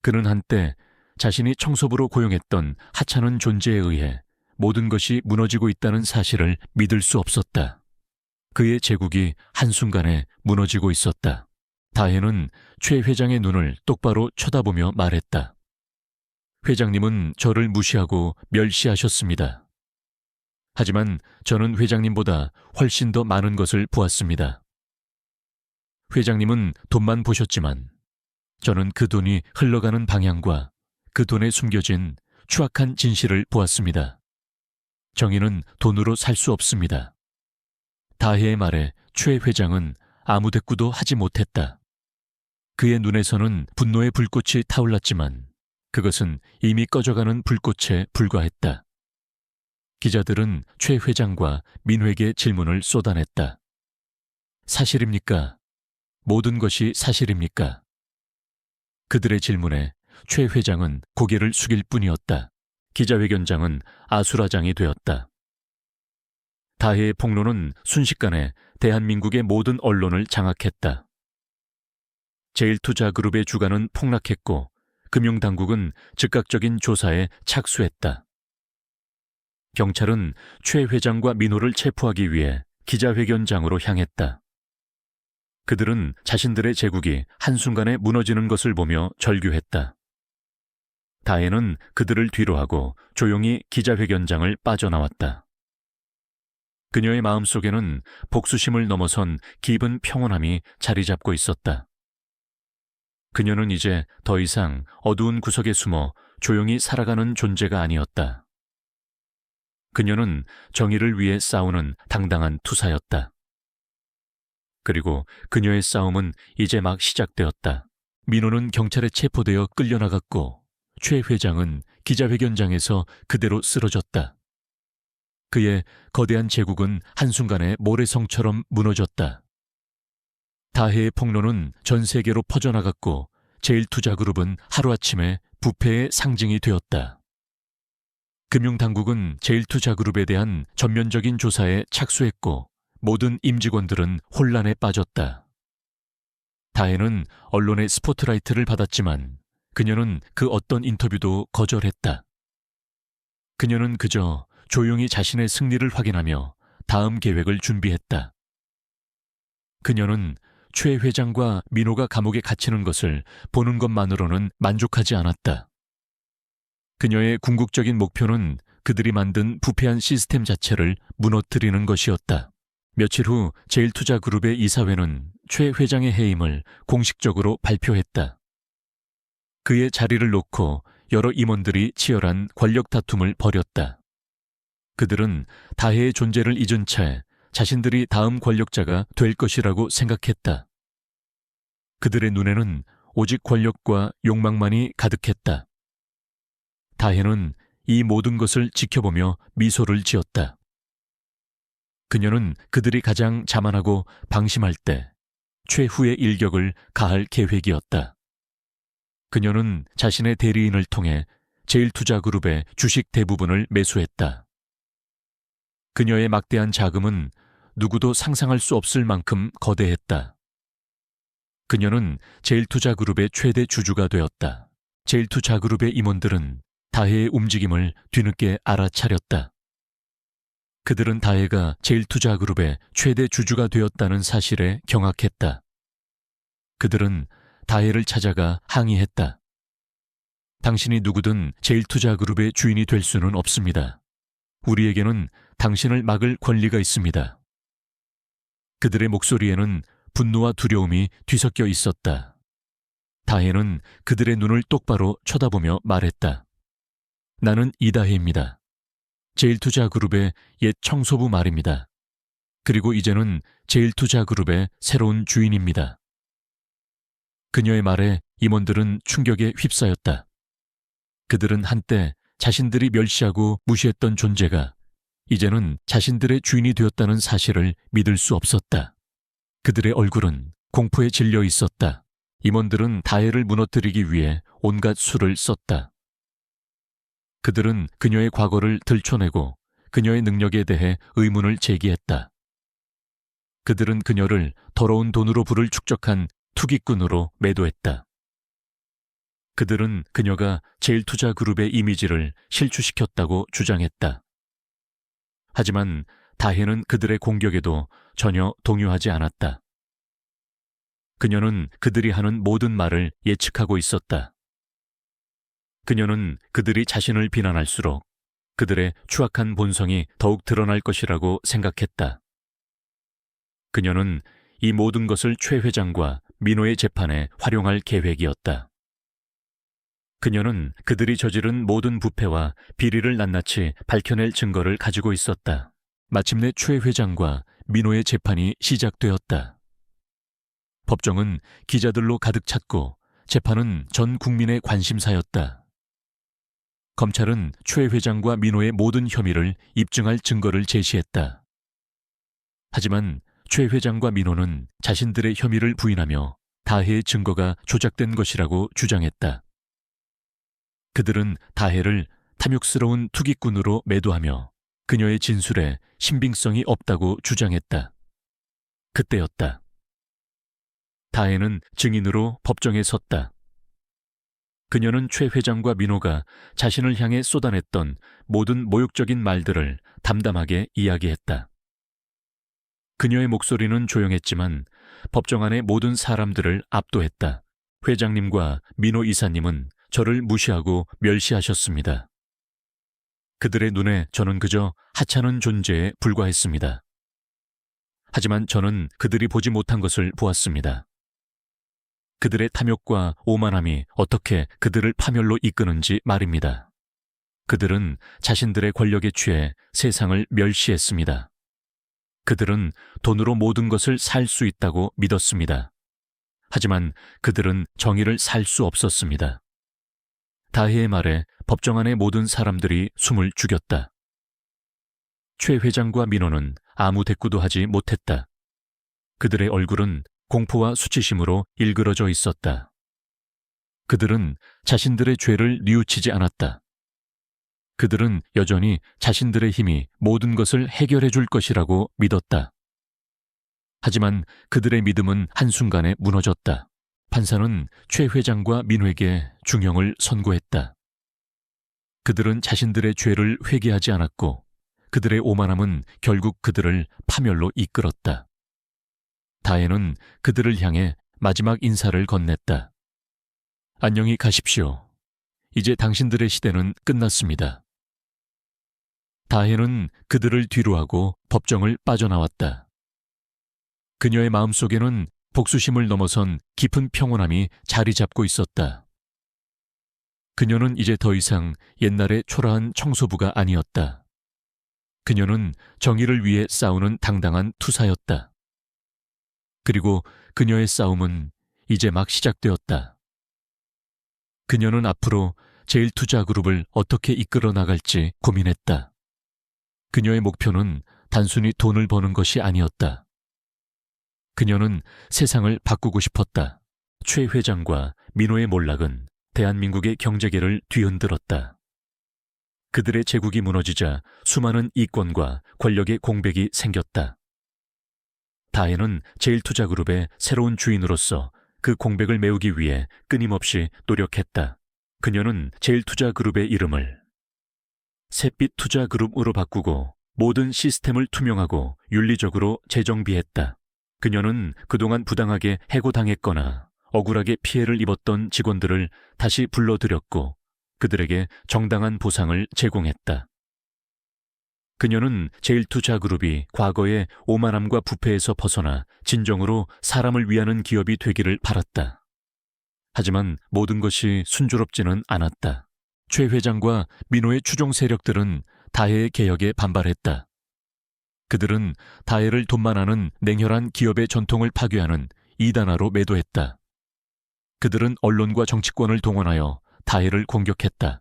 S1: 그는 한때 자신이 청소부로 고용했던 하찮은 존재에 의해 모든 것이 무너지고 있다는 사실을 믿을 수 없었다. 그의 제국이 한순간에 무너지고 있었다. 다혜는 최 회장의 눈을 똑바로 쳐다보며 말했다. 회장님은 저를 무시하고 멸시하셨습니다. 하지만 저는 회장님보다 훨씬 더 많은 것을 보았습니다. 회장님은 돈만 보셨지만 저는 그 돈이 흘러가는 방향과 그 돈에 숨겨진 추악한 진실을 보았습니다. 정의는 돈으로 살 수 없습니다. 다혜의 말에 최 회장은 아무 대꾸도 하지 못했다. 그의 눈에서는 분노의 불꽃이 타올랐지만 그것은 이미 꺼져가는 불꽃에 불과했다. 기자들은 최 회장과 민호에게 질문을 쏟아냈다. 사실입니까? 모든 것이 사실입니까? 그들의 질문에 최 회장은 고개를 숙일 뿐이었다. 기자회견장은 아수라장이 되었다. 다혜의 폭로는 순식간에 대한민국의 모든 언론을 장악했다. 제일투자그룹의 주가는 폭락했고 금융당국은 즉각적인 조사에 착수했다. 경찰은 최 회장과 민호를 체포하기 위해 기자회견장으로 향했다. 그들은 자신들의 제국이 한순간에 무너지는 것을 보며 절규했다. 다혜는 그들을 뒤로하고 조용히 기자회견장을 빠져나왔다. 그녀의 마음속에는 복수심을 넘어선 깊은 평온함이 자리 잡고 있었다. 그녀는 이제 더 이상 어두운 구석에 숨어 조용히 살아가는 존재가 아니었다. 그녀는 정의를 위해 싸우는 당당한 투사였다. 그리고 그녀의 싸움은 이제 막 시작되었다. 민호는 경찰에 체포되어 끌려나갔고 최 회장은 기자회견장에서 그대로 쓰러졌다. 그의 거대한 제국은 한순간에 모래성처럼 무너졌다. 다혜의 폭로는 전 세계로 퍼져나갔고 제일투자그룹은 하루아침에 부패의 상징이 되었다. 금융당국은 제일투자그룹에 대한 전면적인 조사에 착수했고 모든 임직원들은 혼란에 빠졌다. 다혜는 언론의 스포트라이트를 받았지만 그녀는 그 어떤 인터뷰도 거절했다. 그녀는 그저 조용히 자신의 승리를 확인하며 다음 계획을 준비했다. 그녀는 최 회장과 민호가 감옥에 갇히는 것을 보는 것만으로는 만족하지 않았다. 그녀의 궁극적인 목표는 그들이 만든 부패한 시스템 자체를 무너뜨리는 것이었다. 며칠 후 제일투자그룹의 이사회는 최 회장의 해임을 공식적으로 발표했다. 그의 자리를 놓고 여러 임원들이 치열한 권력 다툼을 벌였다. 그들은 다해의 존재를 잊은 채 자신들이 다음 권력자가 될 것이라고 생각했다. 그들의 눈에는 오직 권력과 욕망만이 가득했다. 다해는 이 모든 것을 지켜보며 미소를 지었다. 그녀는 그들이 가장 자만하고 방심할 때 최후의 일격을 가할 계획이었다. 그녀는 자신의 대리인을 통해 제일투자그룹의 주식 대부분을 매수했다. 그녀의 막대한 자금은 누구도 상상할 수 없을 만큼 거대했다. 그녀는 제일투자그룹의 최대 주주가 되었다. 제일투자그룹의 임원들은 다해의 움직임을 뒤늦게 알아차렸다. 그들은 다해가 제일투자그룹의 최대 주주가 되었다는 사실에 경악했다. 그들은 다해를 찾아가 항의했다. 당신이 누구든 제일투자그룹의 주인이 될 수는 없습니다. 우리에게는 당신을 막을 권리가 있습니다. 그들의 목소리에는 분노와 두려움이 뒤섞여 있었다. 다해는 그들의 눈을 똑바로 쳐다보며 말했다. 나는 이다해입니다. 제일투자그룹의 옛 청소부 말입니다. 그리고 이제는 제일투자그룹의 새로운 주인입니다. 그녀의 말에 임원들은 충격에 휩싸였다. 그들은 한때 자신들이 멸시하고 무시했던 존재가 이제는 자신들의 주인이 되었다는 사실을 믿을 수 없었다. 그들의 얼굴은 공포에 질려 있었다. 임원들은 다해를 무너뜨리기 위해 온갖 수를 썼다. 그들은 그녀의 과거를 들춰내고 그녀의 능력에 대해 의문을 제기했다. 그들은 그녀를 더러운 돈으로 부를 축적한 투기꾼으로 매도했다. 그들은 그녀가 제일투자그룹의 이미지를 실추시켰다고 주장했다. 하지만 다해는 그들의 공격에도 전혀 동요하지 않았다. 그녀는 그들이 하는 모든 말을 예측하고 있었다. 그녀는 그들이 자신을 비난할수록 그들의 추악한 본성이 더욱 드러날 것이라고 생각했다. 그녀는 이 모든 것을 최 회장과 민호의 재판에 활용할 계획이었다. 그녀는 그들이 저지른 모든 부패와 비리를 낱낱이 밝혀낼 증거를 가지고 있었다. 마침내 최 회장과 민호의 재판이 시작되었다. 법정은 기자들로 가득 찼고 재판은 전 국민의 관심사였다. 검찰은 최 회장과 민호의 모든 혐의를 입증할 증거를 제시했다. 하지만 최 회장과 민호는 자신들의 혐의를 부인하며 다해의 증거가 조작된 것이라고 주장했다. 그들은 다해를 탐욕스러운 투기꾼으로 매도하며 그녀의 진술에 신빙성이 없다고 주장했다. 그때였다. 다해는 증인으로 법정에 섰다. 그녀는 최 회장과 민호가 자신을 향해 쏟아냈던 모든 모욕적인 말들을 담담하게 이야기했다. 그녀의 목소리는 조용했지만 법정 안의 모든 사람들을 압도했다. 회장님과 민호 이사님은 저를 무시하고 멸시하셨습니다. 그들의 눈에 저는 그저 하찮은 존재에 불과했습니다. 하지만 저는 그들이 보지 못한 것을 보았습니다. 그들의 탐욕과 오만함이 어떻게 그들을 파멸로 이끄는지 말입니다. 그들은 자신들의 권력에 취해 세상을 멸시했습니다. 그들은 돈으로 모든 것을 살 수 있다고 믿었습니다. 하지만 그들은 정의를 살 수 없었습니다. 다해의 말에 법정 안의 모든 사람들이 숨을 죽였다. 최 회장과 민호는 아무 대꾸도 하지 못했다. 그들의 얼굴은 공포와 수치심으로 일그러져 있었다. 그들은 자신들의 죄를 뉘우치지 않았다. 그들은 여전히 자신들의 힘이 모든 것을 해결해 줄 것이라고 믿었다. 하지만 그들의 믿음은 한순간에 무너졌다. 판사는 최 회장과 민호에게 중형을 선고했다. 그들은 자신들의 죄를 회개하지 않았고 그들의 오만함은 결국 그들을 파멸로 이끌었다. 다해는 그들을 향해 마지막 인사를 건넸다. 안녕히 가십시오. 이제 당신들의 시대는 끝났습니다. 다해는 그들을 뒤로하고 법정을 빠져나왔다. 그녀의 마음속에는 복수심을 넘어선 깊은 평온함이 자리 잡고 있었다. 그녀는 이제 더 이상 옛날의 초라한 청소부가 아니었다. 그녀는 정의를 위해 싸우는 당당한 투사였다. 그리고 그녀의 싸움은 이제 막 시작되었다. 그녀는 앞으로 제일투자그룹을 어떻게 이끌어 나갈지 고민했다. 그녀의 목표는 단순히 돈을 버는 것이 아니었다. 그녀는 세상을 바꾸고 싶었다. 최 회장과 민호의 몰락은 대한민국의 경제계를 뒤흔들었다. 그들의 제국이 무너지자 수많은 이권과 권력의 공백이 생겼다. 다혜는 제일투자그룹의 새로운 주인으로서 그 공백을 메우기 위해 끊임없이 노력했다. 그녀는 제일투자그룹의 이름을 샛빛투자그룹으로 바꾸고 모든 시스템을 투명하고 윤리적으로 재정비했다. 그녀는 그동안 부당하게 해고당했거나 억울하게 피해를 입었던 직원들을 다시 불러들였고 그들에게 정당한 보상을 제공했다. 그녀는 제일투자그룹이 과거의 오만함과 부패에서 벗어나 진정으로 사람을 위하는 기업이 되기를 바랐다. 하지만 모든 것이 순조롭지는 않았다. 최 회장과 민호의 추종 세력들은 다혜의 개혁에 반발했다. 그들은 다혜를 돈만 하는 냉혈한 기업의 전통을 파괴하는 이단화로 매도했다. 그들은 언론과 정치권을 동원하여 다혜를 공격했다.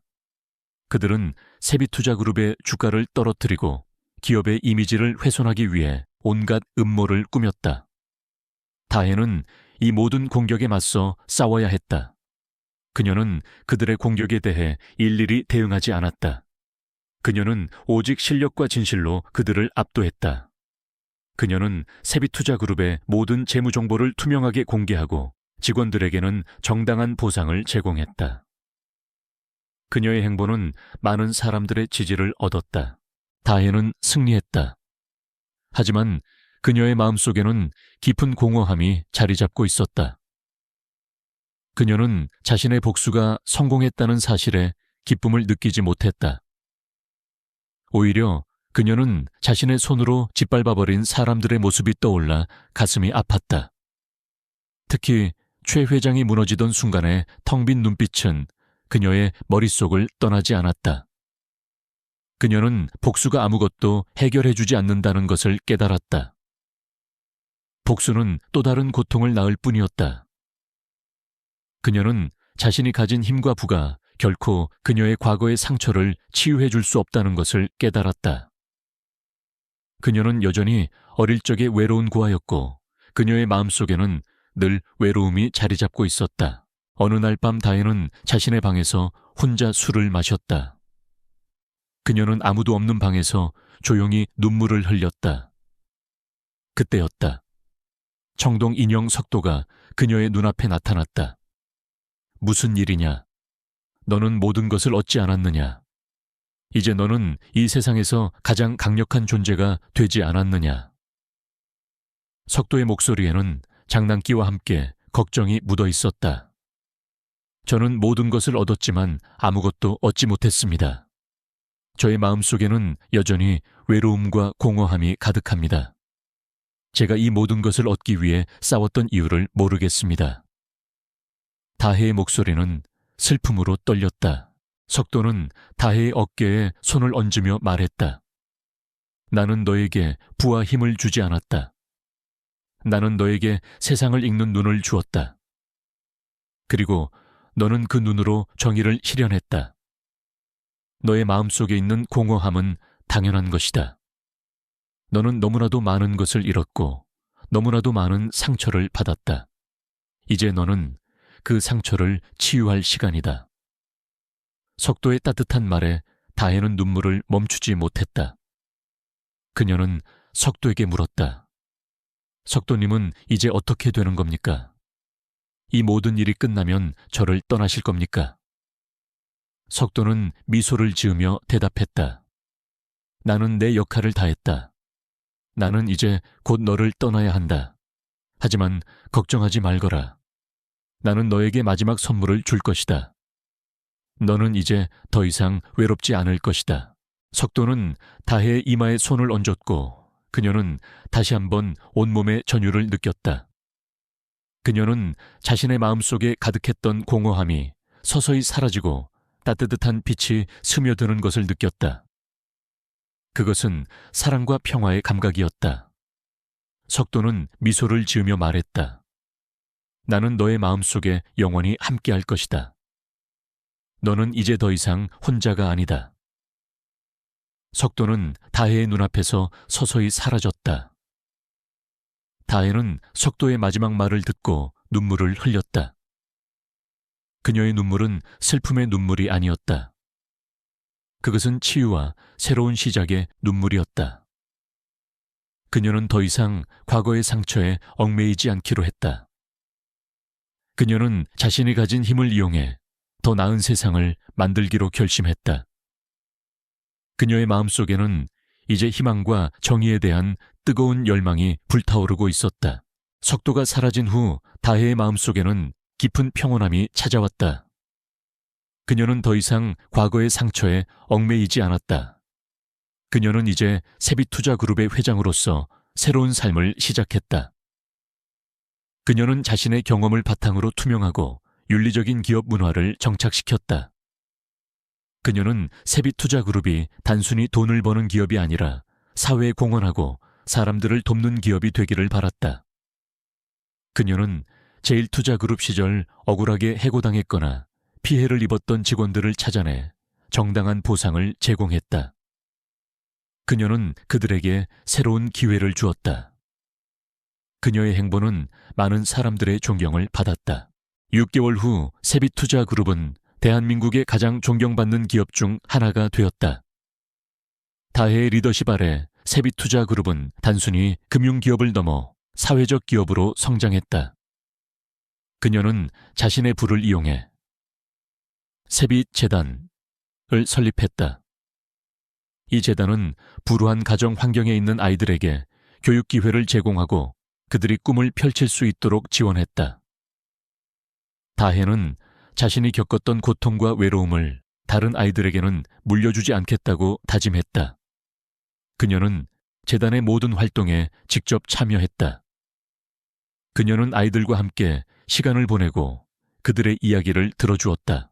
S1: 그들은 샛빛투자그룹의 주가를 떨어뜨리고 기업의 이미지를 훼손하기 위해 온갖 음모를 꾸몄다. 다혜는 이 모든 공격에 맞서 싸워야 했다. 그녀는 그들의 공격에 대해 일일이 대응하지 않았다. 그녀는 오직 실력과 진실로 그들을 압도했다. 그녀는 샛빛투자그룹의 모든 재무 정보를 투명하게 공개하고 직원들에게는 정당한 보상을 제공했다. 그녀의 행보는 많은 사람들의 지지를 얻었다. 다혜는 승리했다. 하지만 그녀의 마음속에는 깊은 공허함이 자리 잡고 있었다. 그녀는 자신의 복수가 성공했다는 사실에 기쁨을 느끼지 못했다. 오히려 그녀는 자신의 손으로 짓밟아버린 사람들의 모습이 떠올라 가슴이 아팠다. 특히 최 회장이 무너지던 순간의 텅 빈 눈빛은 그녀의 머릿속을 떠나지 않았다. 그녀는 복수가 아무것도 해결해주지 않는다는 것을 깨달았다. 복수는 또 다른 고통을 낳을 뿐이었다. 그녀는 자신이 가진 힘과 부가 결코 그녀의 과거의 상처를 치유해 줄 수 없다는 것을 깨달았다. 그녀는 여전히 어릴 적에 외로운 고아였고 그녀의 마음속에는 늘 외로움이 자리 잡고 있었다. 어느 날 밤 다혜는 자신의 방에서 혼자 술을 마셨다. 그녀는 아무도 없는 방에서 조용히 눈물을 흘렸다. 그때였다. 청동 인형 석도가 그녀의 눈앞에 나타났다. 무슨 일이냐? 너는 모든 것을 얻지 않았느냐? 이제 너는 이 세상에서 가장 강력한 존재가 되지 않았느냐? 석도의 목소리에는 장난기와 함께 걱정이 묻어 있었다. 저는 모든 것을 얻었지만 아무것도 얻지 못했습니다. 저의 마음속에는 여전히 외로움과 공허함이 가득합니다. 제가 이 모든 것을 얻기 위해 싸웠던 이유를 모르겠습니다. 다혜의 목소리는 슬픔으로 떨렸다. 석도는 다혜의 어깨에 손을 얹으며 말했다. 나는 너에게 부와 힘을 주지 않았다. 나는 너에게 세상을 읽는 눈을 주었다. 그리고 너는 그 눈으로 정의를 실현했다. 너의 마음속에 있는 공허함은 당연한 것이다. 너는 너무나도 많은 것을 잃었고 너무나도 많은 상처를 받았다. 이제 너는 그 상처를 치유할 시간이다. 석도의 따뜻한 말에 다혜는 눈물을 멈추지 못했다. 그녀는 석도에게 물었다. 석도님은 이제 어떻게 되는 겁니까? 이 모든 일이 끝나면 저를 떠나실 겁니까? 석도는 미소를 지으며 대답했다. 나는 내 역할을 다했다. 나는 이제 곧 너를 떠나야 한다. 하지만 걱정하지 말거라. 나는 너에게 마지막 선물을 줄 것이다. 너는 이제 더 이상 외롭지 않을 것이다. 석도는 다혜의 이마에 손을 얹었고 그녀는 다시 한번 온몸의 전율을 느꼈다. 그녀는 자신의 마음속에 가득했던 공허함이 서서히 사라지고 따뜻한 빛이 스며드는 것을 느꼈다. 그것은 사랑과 평화의 감각이었다. 석도는 미소를 지으며 말했다. 나는 너의 마음속에 영원히 함께할 것이다. 너는 이제 더 이상 혼자가 아니다. 석도는 다혜의 눈앞에서 서서히 사라졌다. 다혜는 석도의 마지막 말을 듣고 눈물을 흘렸다. 그녀의 눈물은 슬픔의 눈물이 아니었다. 그것은 치유와 새로운 시작의 눈물이었다. 그녀는 더 이상 과거의 상처에 얽매이지 않기로 했다. 그녀는 자신이 가진 힘을 이용해 더 나은 세상을 만들기로 결심했다. 그녀의 마음속에는 이제 희망과 정의에 대한 뜨거운 열망이 불타오르고 있었다. 석도가 사라진 후 다혜의 마음속에는 깊은 평온함이 찾아왔다. 그녀는 더 이상 과거의 상처에 얽매이지 않았다. 그녀는 이제 세빛투자그룹의 회장으로서 새로운 삶을 시작했다. 그녀는 자신의 경험을 바탕으로 투명하고 윤리적인 기업 문화를 정착시켰다. 그녀는 세빛투자그룹이 단순히 돈을 버는 기업이 아니라 사회에 공헌하고 사람들을 돕는 기업이 되기를 바랐다. 그녀는 제1투자그룹 시절 억울하게 해고당했거나 피해를 입었던 직원들을 찾아내 정당한 보상을 제공했다. 그녀는 그들에게 새로운 기회를 주었다. 그녀의 행보는 많은 사람들의 존경을 받았다. 6개월 후 세빛투자그룹은 대한민국의 가장 존경받는 기업 중 하나가 되었다. 다혜의 리더십 아래 세빛투자그룹은 단순히 금융기업을 넘어 사회적 기업으로 성장했다. 그녀는 자신의 부를 이용해 세빛재단을 설립했다. 이 재단은 불우한 가정 환경에 있는 아이들에게 교육 기회를 제공하고 그들이 꿈을 펼칠 수 있도록 지원했다. 다혜는 자신이 겪었던 고통과 외로움을 다른 아이들에게는 물려주지 않겠다고 다짐했다. 그녀는 재단의 모든 활동에 직접 참여했다. 그녀는 아이들과 함께 시간을 보내고 그들의 이야기를 들어주었다.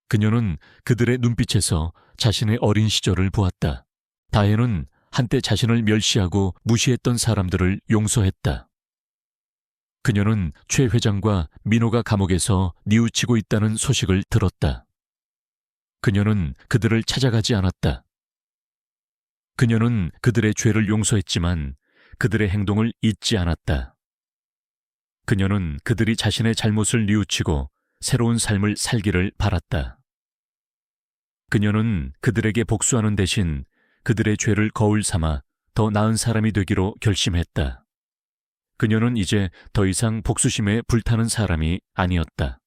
S1: 그녀는 그들의 눈빛에서 자신의 어린 시절을 보았다. 다혜는 한때 자신을 멸시하고 무시했던 사람들을 용서했다. 그녀는 최 회장과 민호가 감옥에서 뉘우치고 있다는 소식을 들었다. 그녀는 그들을 찾아가지 않았다. 그녀는 그들의 죄를 용서했지만 그들의 행동을 잊지 않았다. 그녀는 그들이 자신의 잘못을 뉘우치고 새로운 삶을 살기를 바랐다. 그녀는 그들에게 복수하는 대신 그들의 죄를 거울 삼아 더 나은 사람이 되기로 결심했다. 그녀는 이제 더 이상 복수심에 불타는 사람이 아니었다.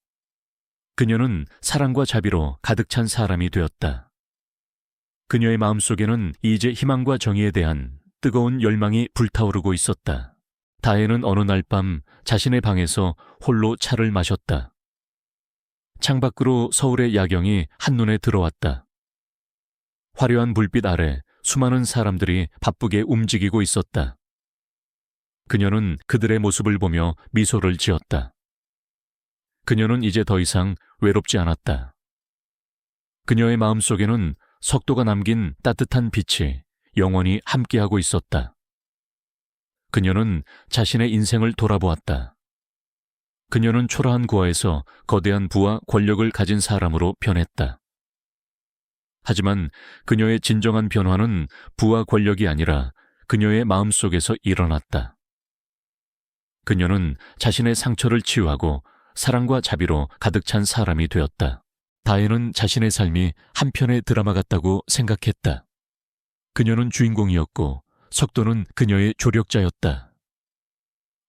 S1: 그녀는 사랑과 자비로 가득 찬 사람이 되었다. 그녀의 마음속에는 이제 희망과 정의에 대한 뜨거운 열망이 불타오르고 있었다. 다혜는 어느 날 밤 자신의 방에서 홀로 차를 마셨다. 창밖으로 서울의 야경이 한눈에 들어왔다. 화려한 불빛 아래 수많은 사람들이 바쁘게 움직이고 있었다. 그녀는 그들의 모습을 보며 미소를 지었다. 그녀는 이제 더 이상 외롭지 않았다. 그녀의 마음속에는 석도가 남긴 따뜻한 빛이 영원히 함께하고 있었다. 그녀는 자신의 인생을 돌아보았다. 그녀는 초라한 고아에서 거대한 부와 권력을 가진 사람으로 변했다. 하지만 그녀의 진정한 변화는 부와 권력이 아니라 그녀의 마음속에서 일어났다. 그녀는 자신의 상처를 치유하고 사랑과 자비로 가득 찬 사람이 되었다. 다혜는 자신의 삶이 한 편의 드라마 같다고 생각했다. 그녀는 주인공이었고 석도는 그녀의 조력자였다.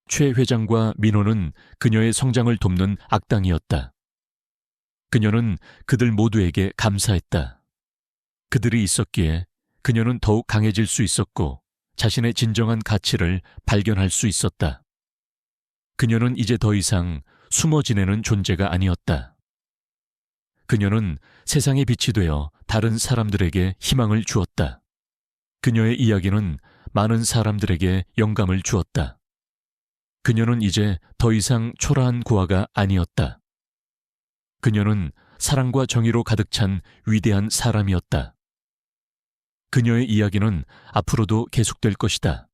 S1: 최 회장과 민호는 그녀의 성장을 돕는 악당이었다. 그녀는 그들 모두에게 감사했다. 그들이 있었기에 그녀는 더욱 강해질 수 있었고 자신의 진정한 가치를 발견할 수 있었다. 그녀는 이제 더 이상 숨어 지내는 존재가 아니었다. 그녀는 세상의 빛이 되어 다른 사람들에게 희망을 주었다. 그녀의 이야기는 많은 사람들에게 영감을 주었다. 그녀는 이제 더 이상 초라한 고아가 아니었다. 그녀는 사랑과 정의로 가득 찬 위대한 사람이었다. 그녀의 이야기는 앞으로도 계속될 것이다.